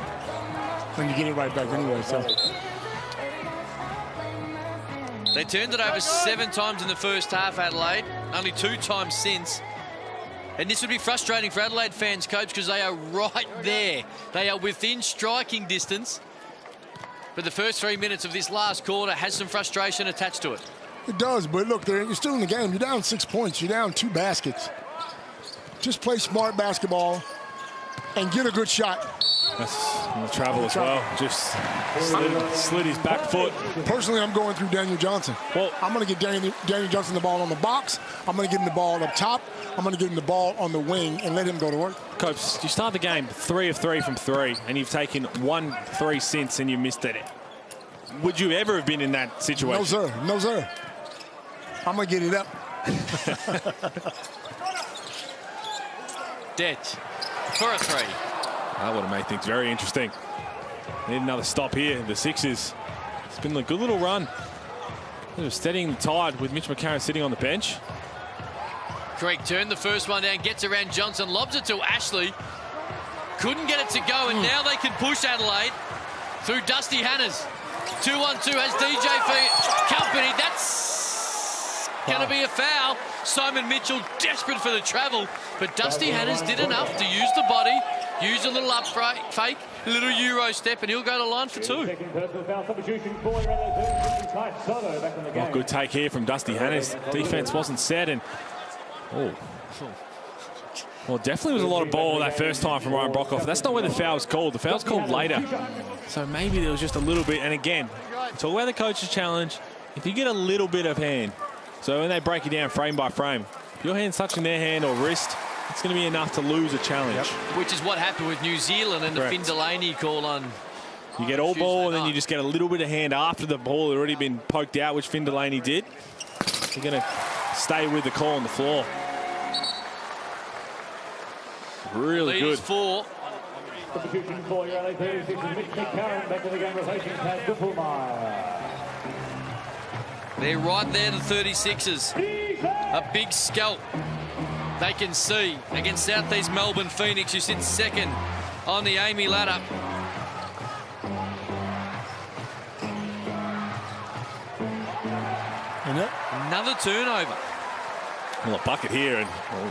And you get it right back anyway, so. They turned it over 7 times in the first half, Adelaide. Only 2 times since. And this would be frustrating for Adelaide fans, Coach, because they are right there. They are within striking distance. But the first 3 minutes of this last quarter has some frustration attached to it. It does, but look, you're still in the game. You're down 6 points. You're down 2 baskets. Just play smart basketball and get a good shot. That's the travel as well. Just slid his back foot. Personally, I'm going through Daniel Johnson. Well, I'm going to get Daniel Johnson the ball on the box. I'm going to give him the ball up top. I'm going to give him the ball on the wing and let him go to work. Coach, you start the game 3 of 3 from 3, and you've taken 1 3 since, and you missed it. Would you ever have been in that situation? No, sir. No, sir. I'm going to get it up. Det for a 3. That would have made things very interesting. Need another stop here. The Sixers. It's been a good little run. They're steadying the tide with Mitch McCarron sitting on the bench. Creek turned the first one down, gets around Johnson, lobs it to Ashley. Couldn't get it to go, and now they can push Adelaide through Dusty Hannahs. 2-on-2 has DJ for company. That's going to be a foul. Simon Mitchell desperate for the travel, but Dusty Hannahs did enough to use the body, use a little up fake, a little Euro step, and he'll go to line for 2. Oh, good take here from Dusty Hannahs. Defense wasn't set, and well, definitely was a lot of ball that first time from Ryan Brockhoff. That's not where the foul was called. The foul was called later. So maybe there was just a little bit. And again, talk about the coach's challenge. If you get a little bit of hand, so when they break it down frame by frame, if your hand's touching their hand or wrist, it's going to be enough to lose a challenge. Yep. Which is what happened with New Zealand and the Finn Delaney call on. You get all ball and then you just get a little bit of hand after the ball had already been poked out, which Finn Delaney did. You're going to stay with the call on the floor. Really good. 4. Substitution for your LA 36 is Mitch McCarron back to the game, replacing Pat Duppelmeyer. They're right there, the 36ers. A big scalp they can see against Southeast Melbourne Phoenix, who sits second on the Amy ladder. Another turnover. Well, a bucket here, and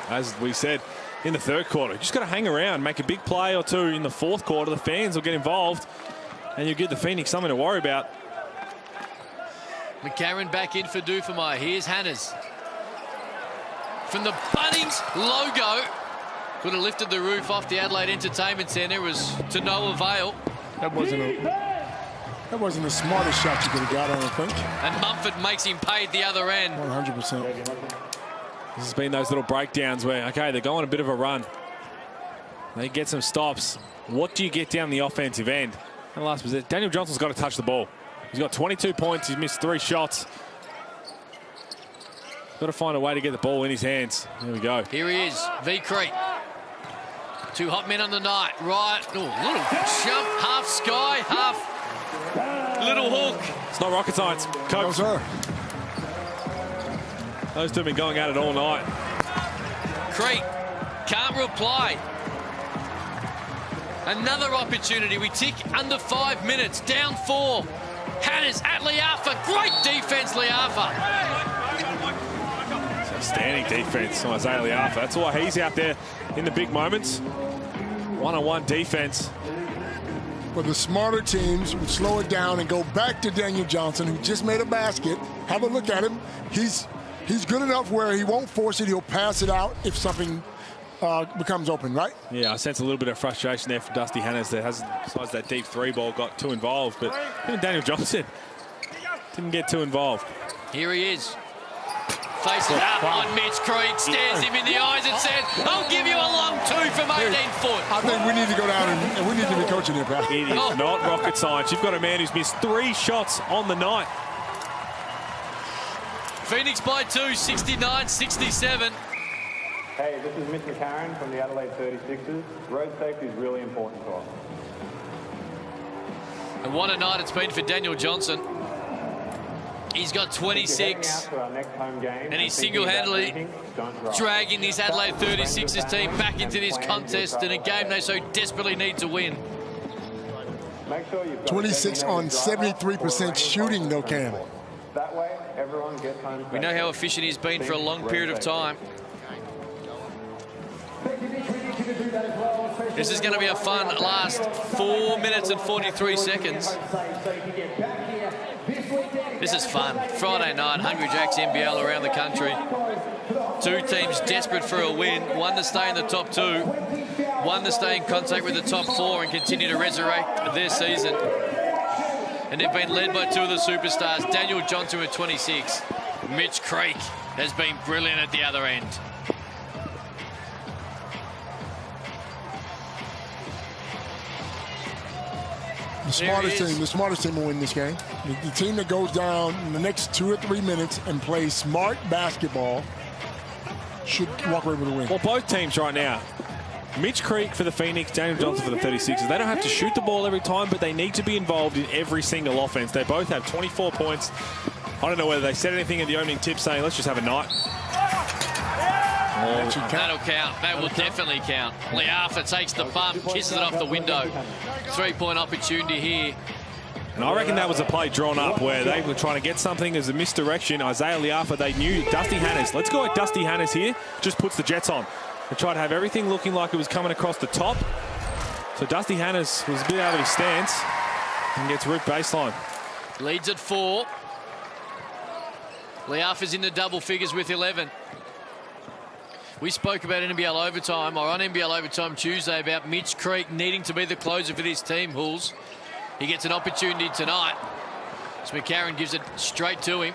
as we said, in the third quarter, you just got to hang around, make a big play or 2 in the fourth quarter. The fans will get involved, and you'll give the Phoenix something to worry about. McCarron back in for Duffemeyer. Here's Hannahs. From the Bunnings logo. Could have lifted the roof off the Adelaide Entertainment Centre. It was to no avail. That wasn't the smartest shot you could have got, I don't think. And Mumford makes him pay at the other end. 100%. This has been those little breakdowns where, okay, they're going a bit of a run. They get some stops. What do you get down the offensive end? And last was it. Daniel Johnson's got to touch the ball. He's got 22 points. He's missed 3 shots. Got to find a way to get the ball in his hands. There we go. Here he is, V. Creek. 2 hot men on the night. Right, little jump, half sky, half little hook. It's not rocket science, Coach. No, sir. Those 2 have been going at it all night. Creek can't reply. Another opportunity. We tick under 5 minutes. Down 4. Hannahs at Liafa. Great defense, Liafa. Outstanding defense on Isaiah Liafa. That's why he's out there in the big moments. One-on-one defense. But the smarter teams would slow it down and go back to Daniel Johnson, who just made a basket. Have a look at him. He's good enough where he won't force it. He'll pass it out if something becomes open, right? Yeah, I sense a little bit of frustration there for Dusty Hannahs that hasn't, besides that deep 3 ball, got too involved. But even Daniel Johnson didn't get too involved. Here he is. Faces up on Mitch Creek, stares him in the eyes and said, I'll give you a long 2 from 18 foot. I think we need to go down and we need to be coaching here, Pat. It is not rocket science. You've got a man who's missed 3 shots on the night. Phoenix by 2, 69-67. Hey, this is Mitch McCarron from the Adelaide 36ers. Road safety is really important to us. And what a night it's been for Daniel Johnson. He's got 26, and he's single-handedly dragging this Adelaide 36ers team back into this contest in a game they so desperately need to win. 26 on 73% shooting, though, Cam. We know how efficient he's been for a long period of time. This is going to be a fun last 4 minutes and 43 seconds. This is fun. Friday night, Hungry Jacks NBL around the country. Two teams desperate for a win. One to stay in the top two. One to stay in contact with the top four and continue to resurrect their season. And they've been led by two of the superstars, Daniel Johnson with 26. Mitch Creek has been brilliant at the other end. The smartest team will win this game. The team that goes down in the next 2 or 3 minutes and plays smart basketball should walk away with a win. Well, both teams right now, Mitch Creek for the Phoenix, Daniel Johnson for the 36ers. They don't have to shoot the ball every time, but they need to be involved in every single offense. They both have 24 points. I don't know whether they said anything in the opening tip saying, let's just have a night. That'll count. That will definitely count. Liafa takes the bump, kisses it off the window. 3-point opportunity here. And I reckon that was a play drawn up where they were trying to get something as a misdirection. Isaiah Liafa, they knew Dusty Hannes. Let's go like Dusty Hannes here. Just puts the Jets on. They tried to have everything looking like it was coming across the top. So Dusty Hannes was a bit out of his stance and gets root baseline. Leads at 4. Liafa's in the double figures with 11. We spoke about NBL Overtime, or on NBL Overtime Tuesday, about Mitch Creek needing to be the closer for this team, Hulls. He gets an opportunity tonight. So McCarron gives it straight to him.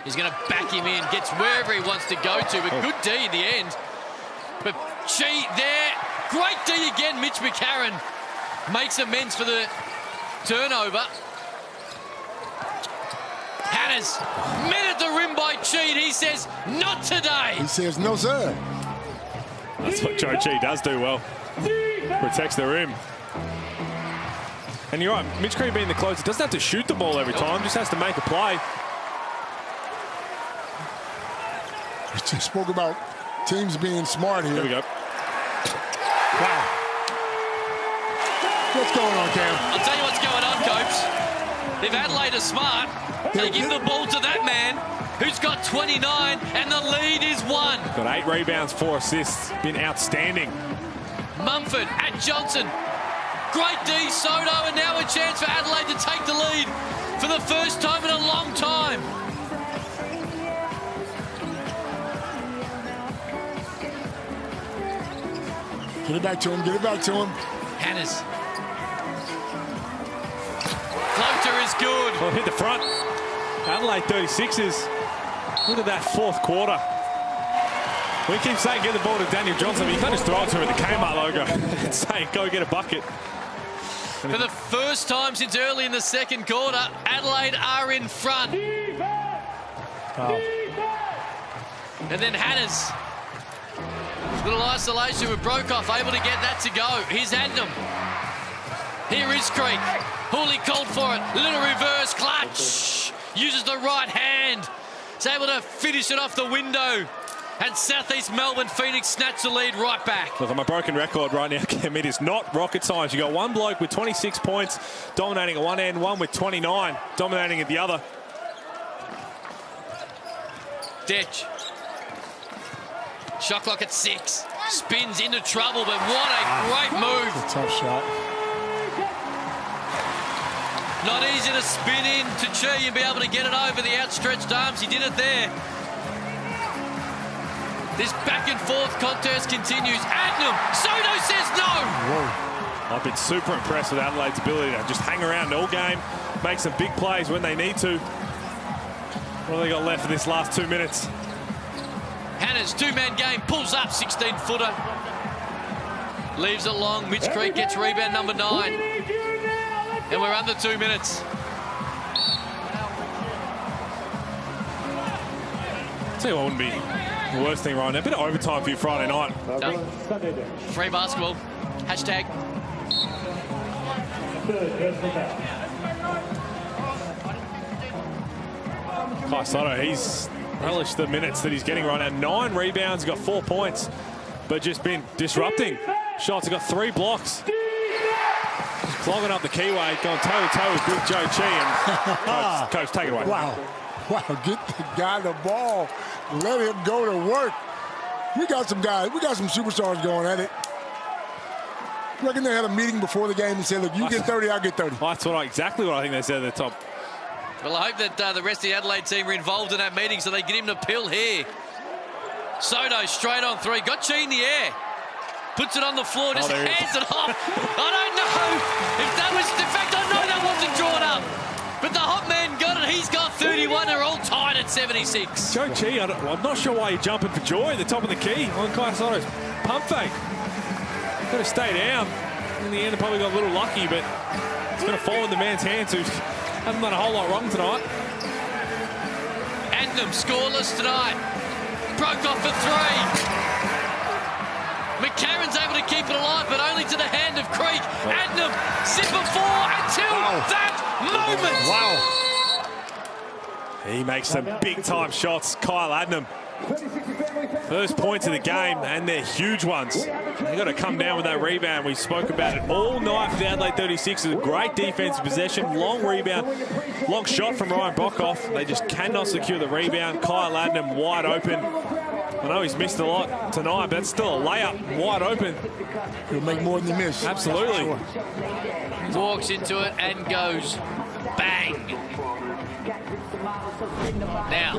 He's going to back him in, gets wherever he wants to go to, but good D in the end. But cheat there. Great D again, Mitch McCarron makes amends for the turnover. Hannes met at the rim by Cheat. He says, not today. He says, no, sir. That's what Joe Cheat does do well. Protects the rim. And you're right, Mitch Creek being the closer doesn't have to shoot the ball every time, just has to make a play. We just spoke about teams being smart here. There we go. Wow. What's going on, Cam? I'll tell you what's going on, Copes. If Adelaide are smart, they give the ball to that man who's got 29 and the lead is 1. Got 8 rebounds, 4 assists. Been outstanding. Mumford at Johnson. Great D, Soto, and now a chance for Adelaide to take the lead for the first time in a long time. Get it back to him, get it back to him. Hannes. Floater is good. Well, hit the front. Adelaide 36ers. Look at that fourth quarter. We keep saying get the ball to Daniel Johnson, but you can't just throw it to him with the Kmart logo and say go get a bucket. For the first time since early in the second quarter, Adelaide are in front. Oh. And then Hannes. Little isolation with Brokoff, able to get that to go. Here's Adnam. Here is Creek. Hooley called for it. Little reverse clutch. Uses the right hand. Is able to finish it off the window. And Southeast Melbourne Phoenix snatch the lead right back. Look, I'm a broken record right now, Cam. It is not rocket science. You got one bloke with 26 points dominating at one end, one with 29 dominating at the other. Detch. Shot clock at 6. Spins into trouble, but what a great move. That's a tough shot. Not easy to spin in to Chi and be able to get it over the outstretched arms. He did it there. This back and forth contest continues. Adnam, Soto says no. Whoa. I've been super impressed with Adelaide's ability to just hang around all game, make some big plays when they need to. What have they got left for this last 2 minutes? Hannes, two-man game, pulls up, 16-footer. Leaves it long. Mitch Creek gets rebound number 9. And we're under 2 minutes. I'll tell you what wouldn't be the worst thing right now. A bit of overtime for you Friday night. Free basketball. Hashtag. third personal foul. Kai Sotto, he's relished the minutes that he's getting right now. 9 rebounds, got 4 points, but just been disrupting shots. He got 3 blocks. Just clogging up the keyway, going toe-to-toe with Big Joe Chi. And coach, take it away. Wow, get the guy the ball. Let him go to work. We got some guys, we got some superstars going at it. Reckon they had a meeting before the game and said, look, you get 30, I'll get 30. That's exactly what I think they said at the top. Well, I hope that the rest of the Adelaide team are involved in that meeting so they get him to pill here. Soto straight on 3. Got Chi in the air. Puts it on the floor, just hands it off. I don't know if that was... In fact, I know that wasn't drawn up. But the hot man got it. He's got 31. They're all tied at 76. Joe Chi, I'm not sure why you're jumping for joy at the top of the key on Kai Sotto's pump fake. Got to stay down. In the end, they probably got a little lucky, but it's going to fall in the man's hands who hasn't done a whole lot wrong tonight. Adnam scoreless tonight. Broke off for 3. McCarron's able to keep it alive, but only to the hand of Creek. Adnam, zipper 4 until that moment. Wow. He makes some big-time shots, Kyle Adnam. First points of the game, and they're huge ones. They've got to come down with that rebound. We spoke about it all night for the Adelaide 36ers. Great defensive possession, long rebound, long shot from Ryan Brockhoff. They just cannot secure the rebound. Kyle Adnam wide open. I know he's missed a lot tonight, but it's still a layup, wide open. He'll make more than he missed. Absolutely. Sure. Walks into it and goes bang. Now,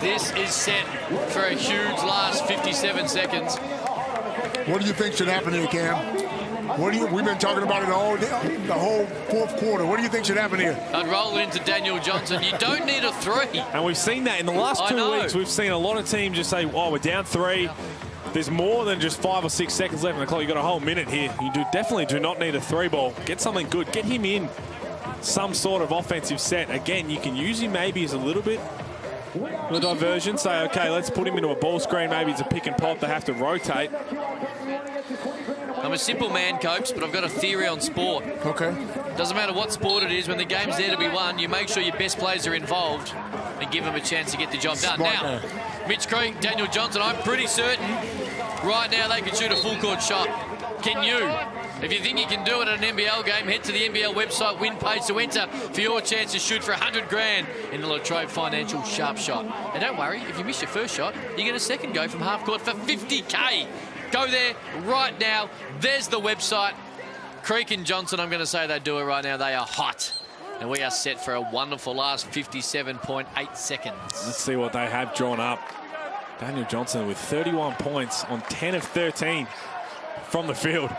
this is set for a huge last 57 seconds. What do you think should happen here, Cam? We've been talking about it all day, the whole fourth quarter. What do you think should happen here? I'd roll it into Daniel Johnson. You don't need a 3. And we've seen that in the last 2 weeks. We've seen a lot of teams just say, oh, we're down 3. There's more than just 5 or 6 seconds left on the clock. You've got a whole minute here. You definitely do not need a 3 ball. Get something good. Get him in some sort of offensive set. Again, you can use him maybe as a little bit of a diversion. Say, okay, let's put him into a ball screen. Maybe it's a pick and pop. They have to rotate. I'm a simple man, Copes, but I've got a theory on sport. Okay. Doesn't matter what sport it is, when the game's there to be won, you make sure your best players are involved and give them a chance to get the job done. Smart now, man. Mitch Creek, Daniel Johnson, I'm pretty certain right now they can shoot a full court shot. Can you? If you think you can do it at an NBL game, head to the NBL website, win page to enter for your chance to shoot for 100 grand in the Latrobe Financial Sharp Shot. And don't worry, if you miss your first shot, you get a second go from half court for 50K. Go there right now. There's the website. Creek and Johnson, I'm going to say they do it right now. They are hot. And we are set for a wonderful last 57.8 seconds. Let's see what they have drawn up. Daniel Johnson with 31 points on 10 of 13 from the field.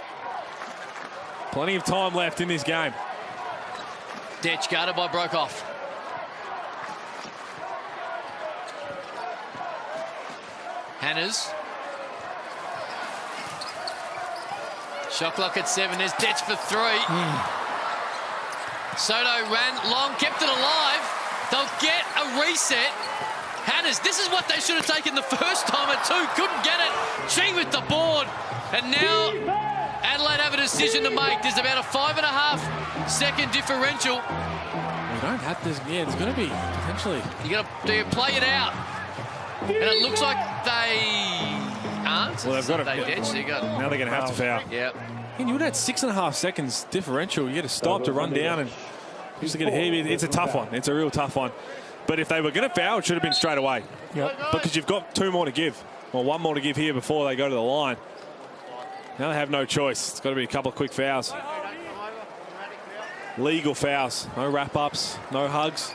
Plenty of time left in this game. Detch guarded by Broekhoff. Hannahs. Shot clock at 7. There's Detch for 3. Soto ran long, kept it alive. They'll get a reset. Hannahs, this is what they should have taken the first time at 2. Couldn't get it. Chi with the board. And now Adelaide have a decision to make. There's about a 5.5 second differential. We don't have this. Yeah, it's going to be potentially. You got to play it out. And it looks like they aren't. Well, they've got to. Now they're going to have to foul. Yeah. And you would have 6.5 seconds differential. You get to stop to run down and just to get ahead. It's a tough one. It's a real tough one. But if they were going to foul, it should have been straight away. Yep. Because you've got 2 more to give. Well, 1 more to give here before they go to the line. Now they have no choice. It's got to be a couple of quick fouls. Legal fouls. No wrap-ups, no hugs.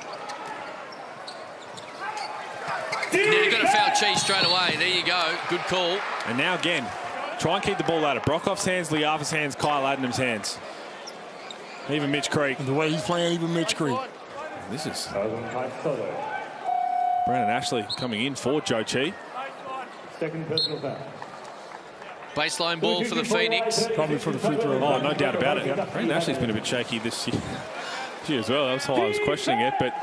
Yeah, you've got to foul Chi straight away. There you go. Good call. And now again, try and keep the ball out of Brockhoff's hands, Liafa's hands, Kyle Adnam's hands. Even Mitch Creek. The way he's playing, even Mitch Creek. This is Brandon Ashley coming in for Joe Chi. Second personal foul. Baseline ball for the Phoenix. Probably for the free throw. Oh, no doubt about it. Brandon Ashley's been a bit shaky this year as well. That's why I was questioning it. But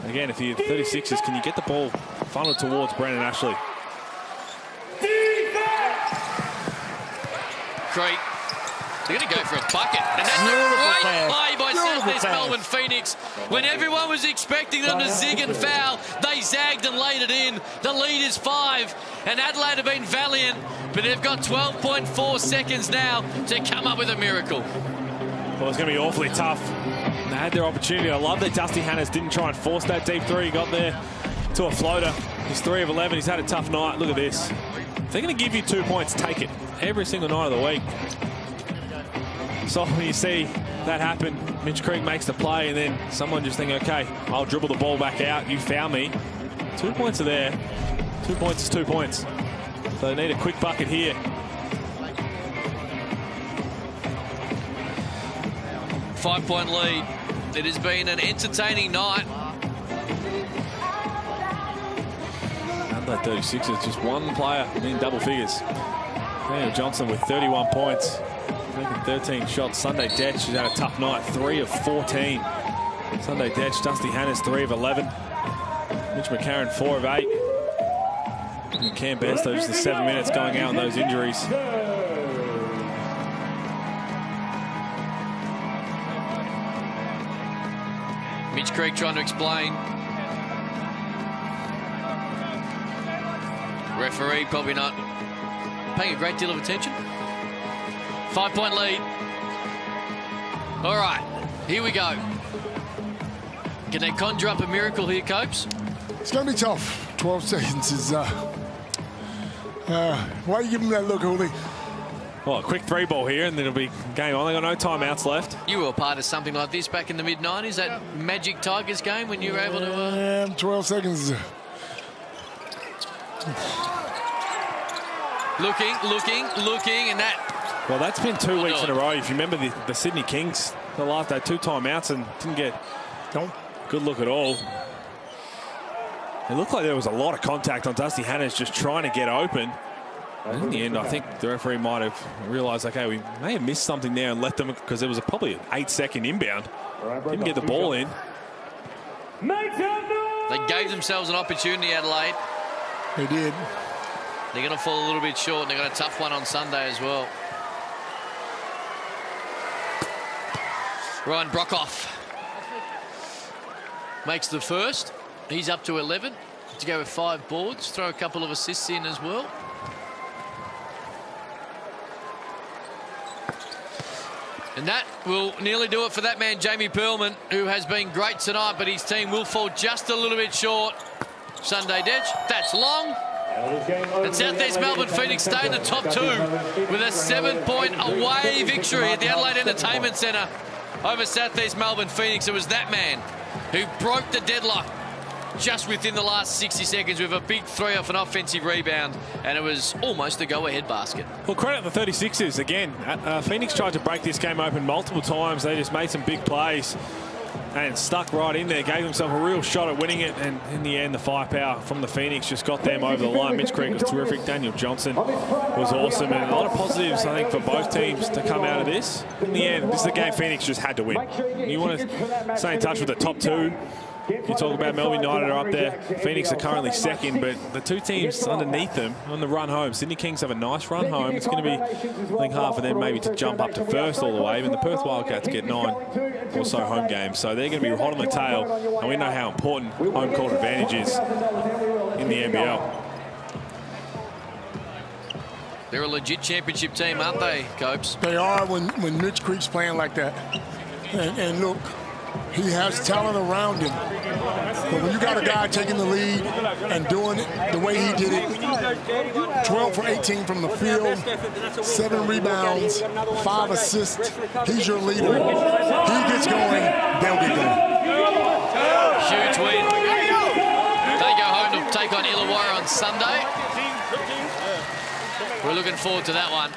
again, if you're 36ers, can you get the ball funneled towards Brandon Ashley? Creek They're going to go for a bucket. And that's a great play by Southeast Melbourne Phoenix. When everyone was expecting them to zig and foul, they zagged and laid it in. The lead is 5. And Adelaide have been valiant, but they've got 12.4 seconds now to come up with a miracle. Well, it's going to be awfully tough. They had their opportunity. I love that Dusty Hannes didn't try and force that deep three. He got there to a floater. He's 3 of 11. He's had a tough night. Look at this. If they're going to give you 2 points, take it every single night of the week. So when you see that happen, Mitch Creek makes the play, and then someone just thinking, okay, I'll dribble the ball back out. You foul me. 2 points are there. 2 points is 2 points. So they need a quick bucket here. Five-point lead. It has been an entertaining night. Adelaide 36 is just one player in double figures. Daniel Johnson with 31 points. Making 13 shots. Sunday Detch has had a tough night. 3 of 14. Sunday Detch, Dusty Hannes, 3 of 11. Mitch McCarron, 4 of 8. And Cam Bairstow just the 7 minutes going out on those injuries. Mitch Creek trying to explain. Referee probably not paying a great deal of attention. 5-point lead. All right, here we go. Can they conjure up a miracle here, Copes? It's going to be tough. 12 seconds is... why are you giving that look, Hooley? Well, a quick 3 ball here, and then it'll be game on. They got no timeouts left. You were a part of something like this back in the mid-90s, that Magic Tigers game when you were able to... 12 seconds. Looking, and that... Well, that's been 2 weeks in a row. If you remember the Sydney Kings, the last day, 2 timeouts and didn't get good look at all. It looked like there was a lot of contact on Dusty Hannes just trying to get open. And in the end, I think the referee might have realised, okay, we may have missed something there and let them, because there was probably an 8-second inbound. Didn't get the ball in. They gave themselves an opportunity, Adelaide. They did. They're going to fall a little bit short, and they've got a tough one on Sunday as well. Ryan Brockhoff makes the first. He's up to 11 to go with 5 boards. Throw a couple of assists in as well. And that will nearly do it for that man, Jamie Perlman, who has been great tonight, but his team will fall just a little bit short. Sunday Detch, that's long. And Southeast Melbourne Phoenix stay in the top 2 with a 7-point away victory at the Adelaide Entertainment Centre over Southeast Melbourne Phoenix. It was that man who broke the deadlock just within the last 60 seconds with a big 3 off an offensive rebound, and it was almost a go-ahead basket. Well, credit the 36ers again. Phoenix tried to break this game open multiple times. They just made some big plays and stuck right in there, gave themselves a real shot at winning it, and in the end the firepower from the Phoenix just got them over the line. Mitch Creek was terrific. Daniel Johnson was awesome, and a lot of positives, I think, for both teams to come out of this. In the end, this is a game Phoenix just had to win. You want to stay in touch with the top 2. You talk about Melbourne United are up there. Phoenix are currently second, but the 2 teams underneath them on the run home. Sydney Kings have a nice run home. It's going to be, I think, hard for them maybe to jump up to first all the way. And the Perth Wildcats get 9 or so home games. So they're going to be hot on the tail. And we know how important home court advantage is in the NBL. They're a legit championship team, aren't they, Copes? They are when Mitch Creek's playing like that. And look, he has talent around him. But when you got a guy taking the lead and doing it the way he did it, 12 for 18 from the field, 7 rebounds, 5 assists, he's your leader. He gets going, they'll get going. Huge win. They go home to take on Illawarra on Sunday. We're looking forward to that one.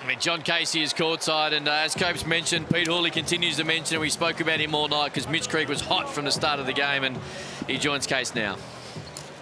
I mean, John Casey is courtside, and as Copes mentioned, Pete Hawley continues to mention, and we spoke about him all night because Mitch Creek was hot from the start of the game, and he joins Case now.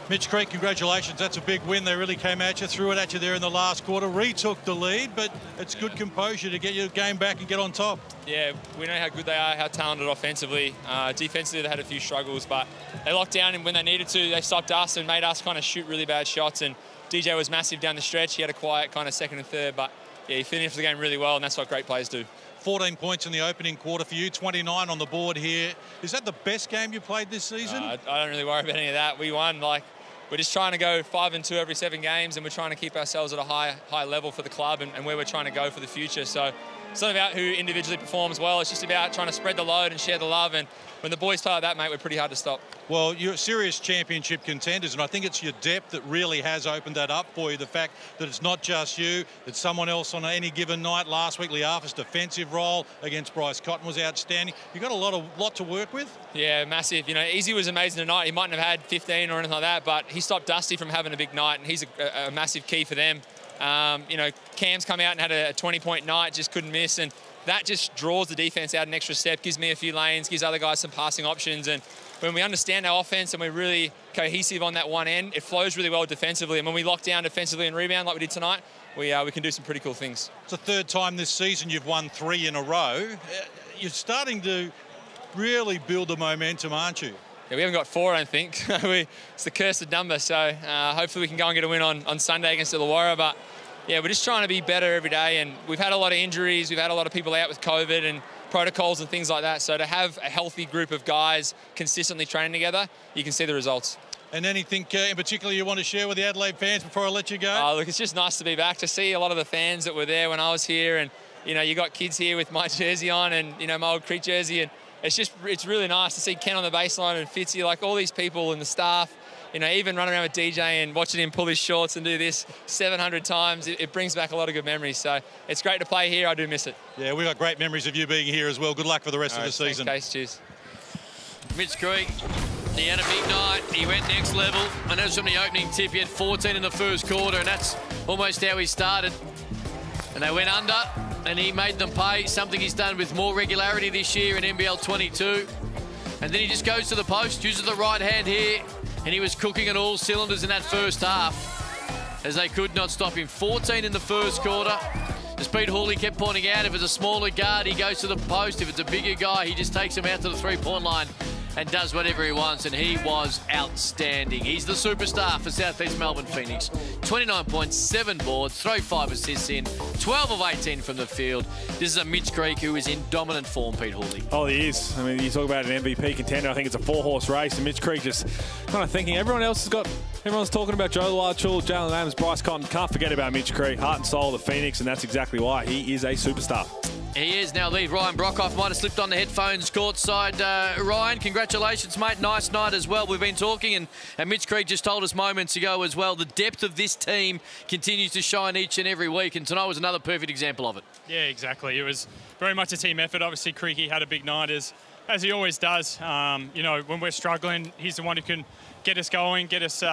Mitch Creek, congratulations. That's a big win. They really came at you, threw it at you there in the last quarter, retook the lead, but it's good composure to get your game back and get on top. Yeah, we know how good they are, how talented offensively. Defensively, they had a few struggles, but they locked down, and when they needed to, they stopped us and made us kind of shoot really bad shots, and DJ was massive down the stretch. He had a quiet kind of second and third, but yeah, he finished the game really well, and that's what great players do. 14 points in the opening quarter for you, 29 on the board here. Is that the best game you played this season? I don't really worry about any of that. We won. We're just trying to go 5-2 every 7 games, and we're trying to keep ourselves at a high level for the club and where we're trying to go for the future. So it's not about who individually performs well. It's just about trying to spread the load and share the love. And when the boys play like that, mate, we're pretty hard to stop. Well, you're serious championship contenders, and I think it's your depth that really has opened that up for you. The fact that it's not just you, it's someone else on any given night. Last week, Liafa's defensive role against Bryce Cotton was outstanding. You've got a lot to work with. Yeah, massive. You know, Easy was amazing tonight. He mightn't have had 15 or anything like that, but he stopped Dusty from having a big night, and he's a massive key for them. You know, Cam's come out and had a 20-point night, just couldn't miss, and that just draws the defense out an extra step, gives me a few lanes, gives other guys some passing options. And when we understand our offense and we're really cohesive on that one end, it flows really well defensively. And when we lock down defensively and rebound like we did tonight, we can do some pretty cool things. It's the third time this season you've won 3 in a row. You're starting to really build the momentum, aren't you? Yeah, we haven't got 4, I don't think. It's the cursed number. So hopefully we can go and get a win on Sunday against Illawarra. But yeah, we're just trying to be better every day, and we've had a lot of injuries. We've had a lot of people out with COVID and protocols and things like that. So to have a healthy group of guys consistently training together, you can see the results. And anything in particular you want to share with the Adelaide fans before I let you go? Look, it's just nice to be back, to see a lot of the fans that were there when I was here. And, you know, you got kids here with my jersey on and, you know, my old Creek jersey. And it's really nice to see Ken on the baseline and Fitzy, like all these people and the staff. You know, even running around with DJ and watching him pull his shorts and do this 700 times, it brings back a lot of good memories. So it's great to play here. I do miss it. Yeah, we've got great memories of you being here as well. Good luck for the rest of the season. Thanks, Case. Cheers. Mitch Creek, he had a big night. He went next level. I noticed from the opening tip, he had 14 in the first quarter, and that's almost how he started. And they went under, and he made them pay, something he's done with more regularity this year in NBL22. And then he just goes to the post, uses the right hand here, and he was cooking on all cylinders in that first half, as they could not stop him. 14 in the first quarter. As Pete Hawley kept pointing out, if it's a smaller guard, he goes to the post. If it's a bigger guy, he just takes him out to the three-point line and does whatever he wants, and he was outstanding. He's the superstar for South East Melbourne Phoenix. 29 points, 7 boards, throw 5 assists in, 12 of 18 from the field. This is a Mitch Creek who is in dominant form, Pete Hawley. Oh, he is. I mean, you talk about an MVP contender. I think it's a 4-horse race, and Mitch Creek just kind of thinking everyone's talking about Joe Larchul, Jalen Adams, Bryce Cotton. Can't forget about Mitch Creek, heart and soul of the Phoenix, and that's exactly why he is a superstar. He is. Now lead Ryan Brockhoff might have slipped on the headphones courtside. Ryan, congratulations, mate. Nice night as well. We've been talking, and Mitch Creek just told us moments ago as well, the depth of this team continues to shine each and every week, and tonight was another perfect example of it. Yeah, exactly. It was very much a team effort. Obviously, Creaky had a big night, as he always does. You know, when we're struggling, he's the one who can get us going, get us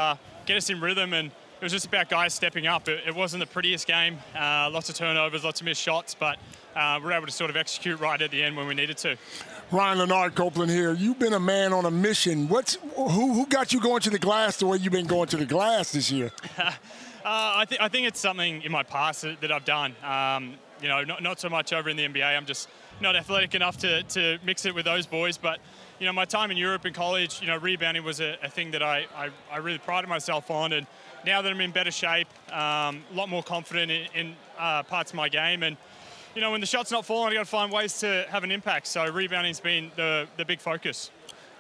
in rhythm, and it was just about guys stepping up. It wasn't the prettiest game. Lots of turnovers, lots of missed shots, but we're able to sort of execute right at the end when we needed to. Ryan Leonard Copeland here. You've been a man on a mission. Who got you going to the glass the way you've been going to the glass this year? I think it's something in my past that I've done. You know, not so much over in the NBA. I'm just not athletic enough to mix it with those boys. But, you know, my time in Europe and college, you know, rebounding was a thing that I really prided myself on. And now that I'm in better shape, a lot more confident in parts of my game. And, you know, when the shot's not falling, I've got to find ways to have an impact. So rebounding's been the big focus.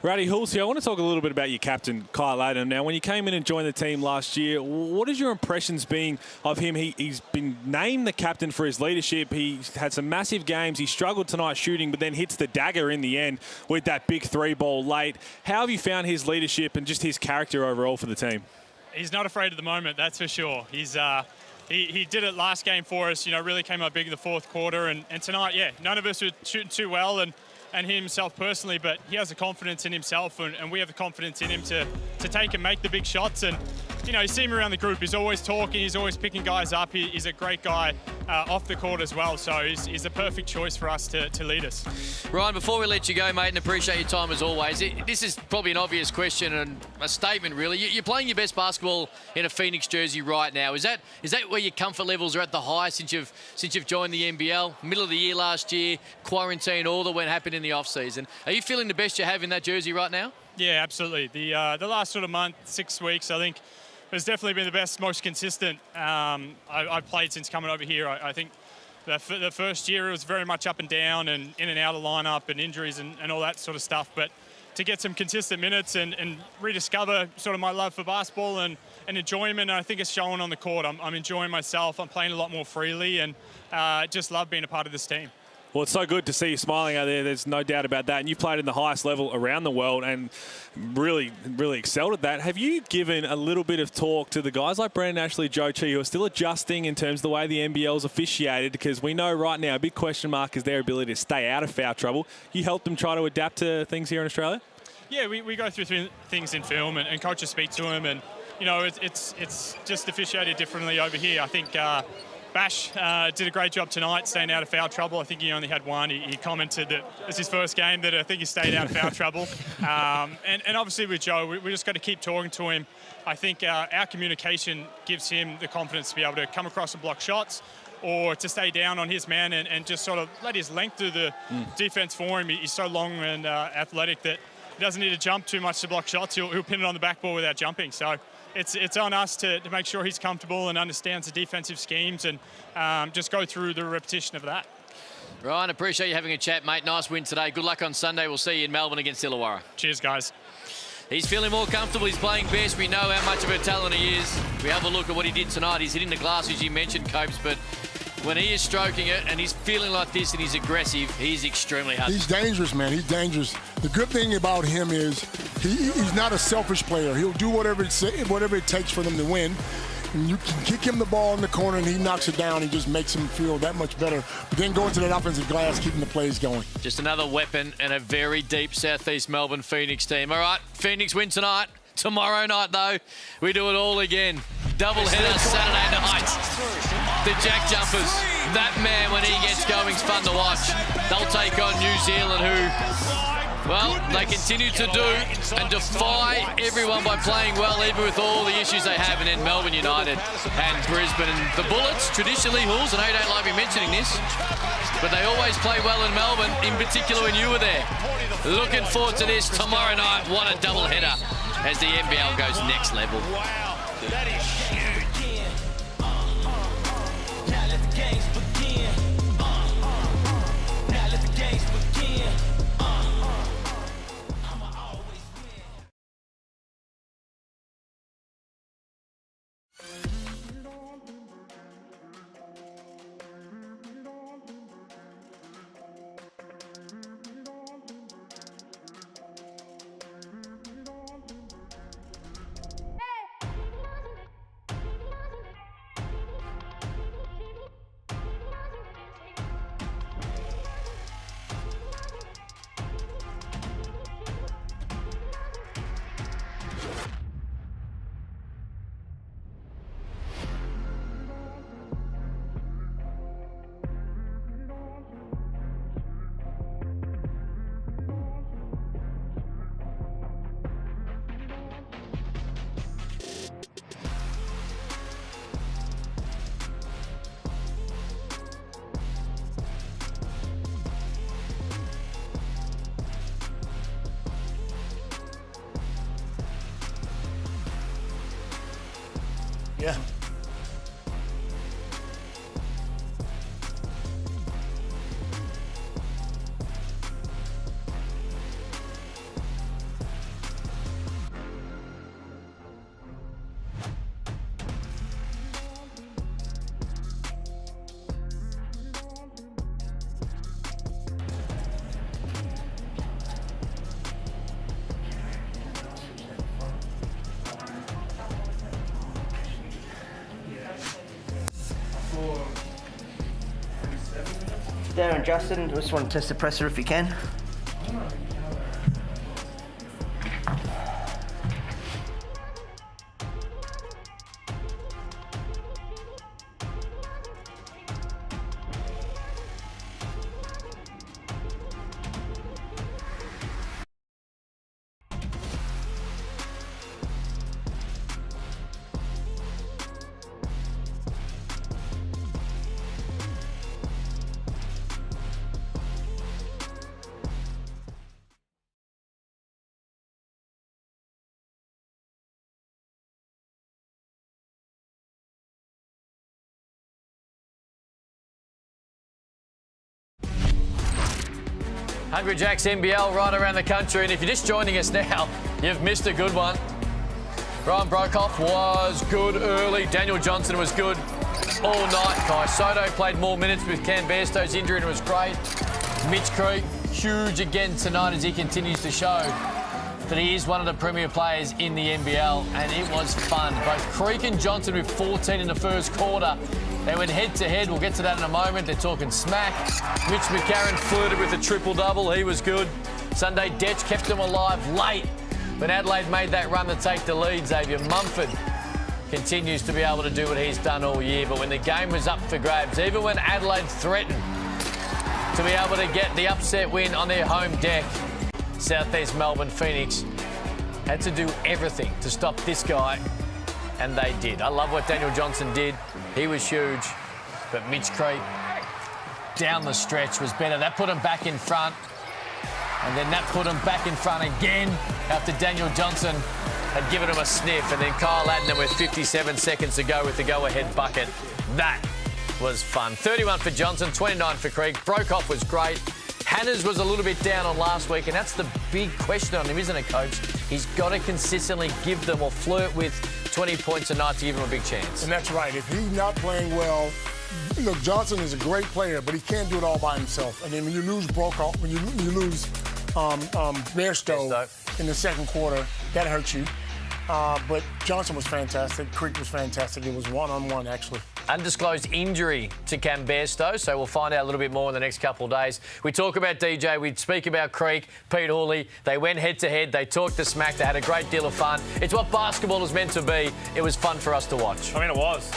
Rowdy Hulsey, I want to talk a little bit about your captain, Kyle Adam. Now, when you came in and joined the team last year, what is your impressions being of him? He's been named the captain for his leadership. He's had some massive games. He struggled tonight shooting, but then hits the dagger in the end with that big 3-ball late. How have you found his leadership and just his character overall for the team? He's not afraid at the moment, that's for sure. He's he did it last game for us, you know, really came up big in the fourth quarter. And tonight, yeah, none of us were shooting too well, and he himself personally, but he has the confidence in himself, and we have the confidence in him to take and make the big shots. And, you know, you see him around the group, he's always talking, he's always picking guys up. He's a great guy off the court as well, so he's a perfect choice for us to lead us. Ryan, before we let you go, mate, and appreciate your time as always, this is probably an obvious question and a statement, really. You're playing your best basketball in a Phoenix jersey right now. Is that where your comfort levels are at the highest since you've joined the NBL? Middle of the year last year, quarantine, all that happened in the off-season. Are you feeling the best you have in that jersey right now? Yeah, absolutely. The last sort of month, 6 weeks, I think has definitely been the best, most consistent I've played since coming over here. I think the first year it was very much up and down and in and out of lineup and injuries and all that sort of stuff. But to get some consistent minutes and rediscover sort of my love for basketball and enjoyment, I think it's showing on the court. I'm enjoying myself. I'm playing a lot more freely and just love being a part of this team. Well, it's so good to see you smiling out there. There's no doubt about that. And you've played in the highest level around the world and really, really excelled at that. Have you given a little bit of talk to the guys like Brandon Ashley, Joe Chi, who are still adjusting in terms of the way the NBL is officiated? Because we know right now a big question mark is their ability to stay out of foul trouble. You help them try to adapt to things here in Australia? Yeah, we go through things in film and coaches speak to them. And, you know, it's just officiated differently over here. I think Bash did a great job tonight staying out of foul trouble. I think he only had one. He commented that it's his first game that I think he stayed out of foul trouble. And obviously with Joe, we just got to keep talking to him. I think our communication gives him the confidence to be able to come across and block shots or to stay down on his man and just sort of let his length do the defense for him. He's so long and athletic that he doesn't need to jump too much to block shots. He'll pin it on the backboard without jumping. So it's on us to make sure he's comfortable and understands the defensive schemes and just go through the repetition of that. Ryan, appreciate you having a chat, mate. Nice win today. Good luck on Sunday. We'll see you in Melbourne against Illawarra. Cheers, guys. He's feeling more comfortable. He's playing best. We know how much of a talent he is. We have a look at what he did tonight. He's hitting the glass, as you mentioned, Copes, but when he is stroking it and he's feeling like this and he's aggressive, he's extremely hard. He's dangerous, man. He's dangerous. The good thing about him is he's not a selfish player. He'll do whatever it takes for them to win. And you can kick him the ball in the corner and he knocks it down. He just makes him feel that much better. But then going to that offensive glass, keeping the plays going. Just another weapon and a very deep Southeast Melbourne Phoenix team. All right, Phoenix win tonight. Tomorrow night, though, we do it all again. Doubleheader Saturday night. The Jack Jumpers. That man, when he gets going, is fun to watch. They'll take on New Zealand, who, well, they continue to do and defy everyone by playing well, even with all the issues they have. And then Melbourne United and Brisbane. And the Bullets, traditionally, Hulls, and I don't like me mentioning this, but they always play well in Melbourne, in particular when you were there. Looking forward to this tomorrow night. What a doubleheader as the NBL goes next level. Wow, that is huge. Now let the games begin. Now let the games begin. I'ma always win. Yeah. Darren, Justin, just want to test the presser if you can. Hungry Jacks NBL right around the country, and if you're just joining us now, you've missed a good one. Ryan Brokoff was good early. Daniel Johnson was good all night. Kai Soto played more minutes with Cam Bairstow's injury and it was great. Mitch Creek, huge again tonight as he continues to show that he is one of the premier players in the NBL, and it was fun. Both Creek and Johnson with 14 in the first quarter. They went head-to-head. We'll get to that in a moment. They're talking smack. Mitch McCarron flirted with a triple-double. He was good. Sunday Detch kept them alive late. But Adelaide made that run to take the lead. Xavier Mumford continues to be able to do what he's done all year. But when the game was up for grabs, even when Adelaide threatened to be able to get the upset win on their home deck, Southeast Melbourne Phoenix had to do everything to stop this guy, and they did. I love what Daniel Johnson did. He was huge. But Mitch Creek down the stretch was better. That put him back in front. And then that put him back in front again after Daniel Johnson had given him a sniff. And then Kyle Adnan with 57 seconds to go with the go-ahead bucket. That was fun. 31 for Johnson, 29 for Creek. Brokoff was great. Hannahs was a little bit down on last week, and that's the big question on him, isn't it, Coach? He's got to consistently give them or flirt with 20 points a night to give him a big chance. And that's right. If he's not playing well, look, Johnson is a great player, but he can't do it all by himself. And then when you lose Brokoff, when you lose Bairstow in the second quarter, that hurts you. But Johnson was fantastic. Creek was fantastic. It was one-on-one, actually. Undisclosed injury to Cam Bairstow, so we'll find out a little bit more in the next couple of days. We talk about DJ, we speak about Creek, Pete Hawley. They went head-to-head, they talked the smack, they had a great deal of fun. It's what basketball is meant to be. It was fun for us to watch. I mean, it was.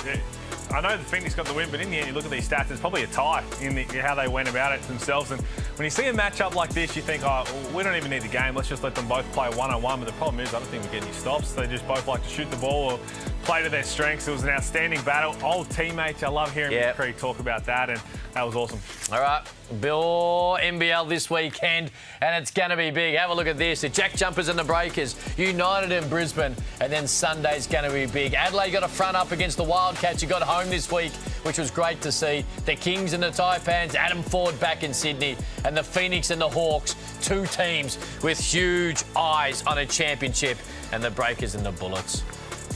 I know the Phoenix got the win, but in the end, you look at these stats, it's probably a tie in how they went about it themselves. And when you see a matchup like this, you think, oh, well, we don't even need the game. Let's just let them both play one-on-one. But the problem is, I don't think we get any stops. They just both like to shoot the ball or play to their strengths. It was an outstanding battle. Old teammates. I love hearing Mitch Creek talk about that, and that was awesome. All right, Bill NBL this weekend, and it's going to be big. Have a look at this. The Jack Jumpers and the Breakers united in Brisbane, and then Sunday's going to be big. Adelaide got a front up against the Wildcats, who got home this week, which was great to see. The Kings and the Taipans, Adam Ford back in Sydney, and the Phoenix and the Hawks, two teams with huge eyes on a championship, and the Breakers and the Bullets.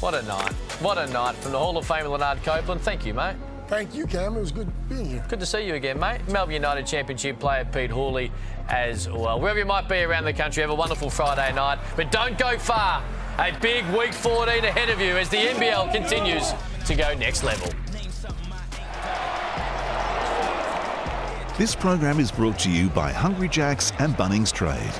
What a night. What a night from the Hall of Fame, Leonard Copeland. Thank you, mate. Thank you, Cam. It was good being here. Good to see you again, mate. Melbourne United Championship player Pete Hawley as well. Wherever you might be around the country, have a wonderful Friday night. But don't go far. A big week 14 ahead of you as the NBL continues to go next level. This program is brought to you by Hungry Jacks and Bunnings Trade.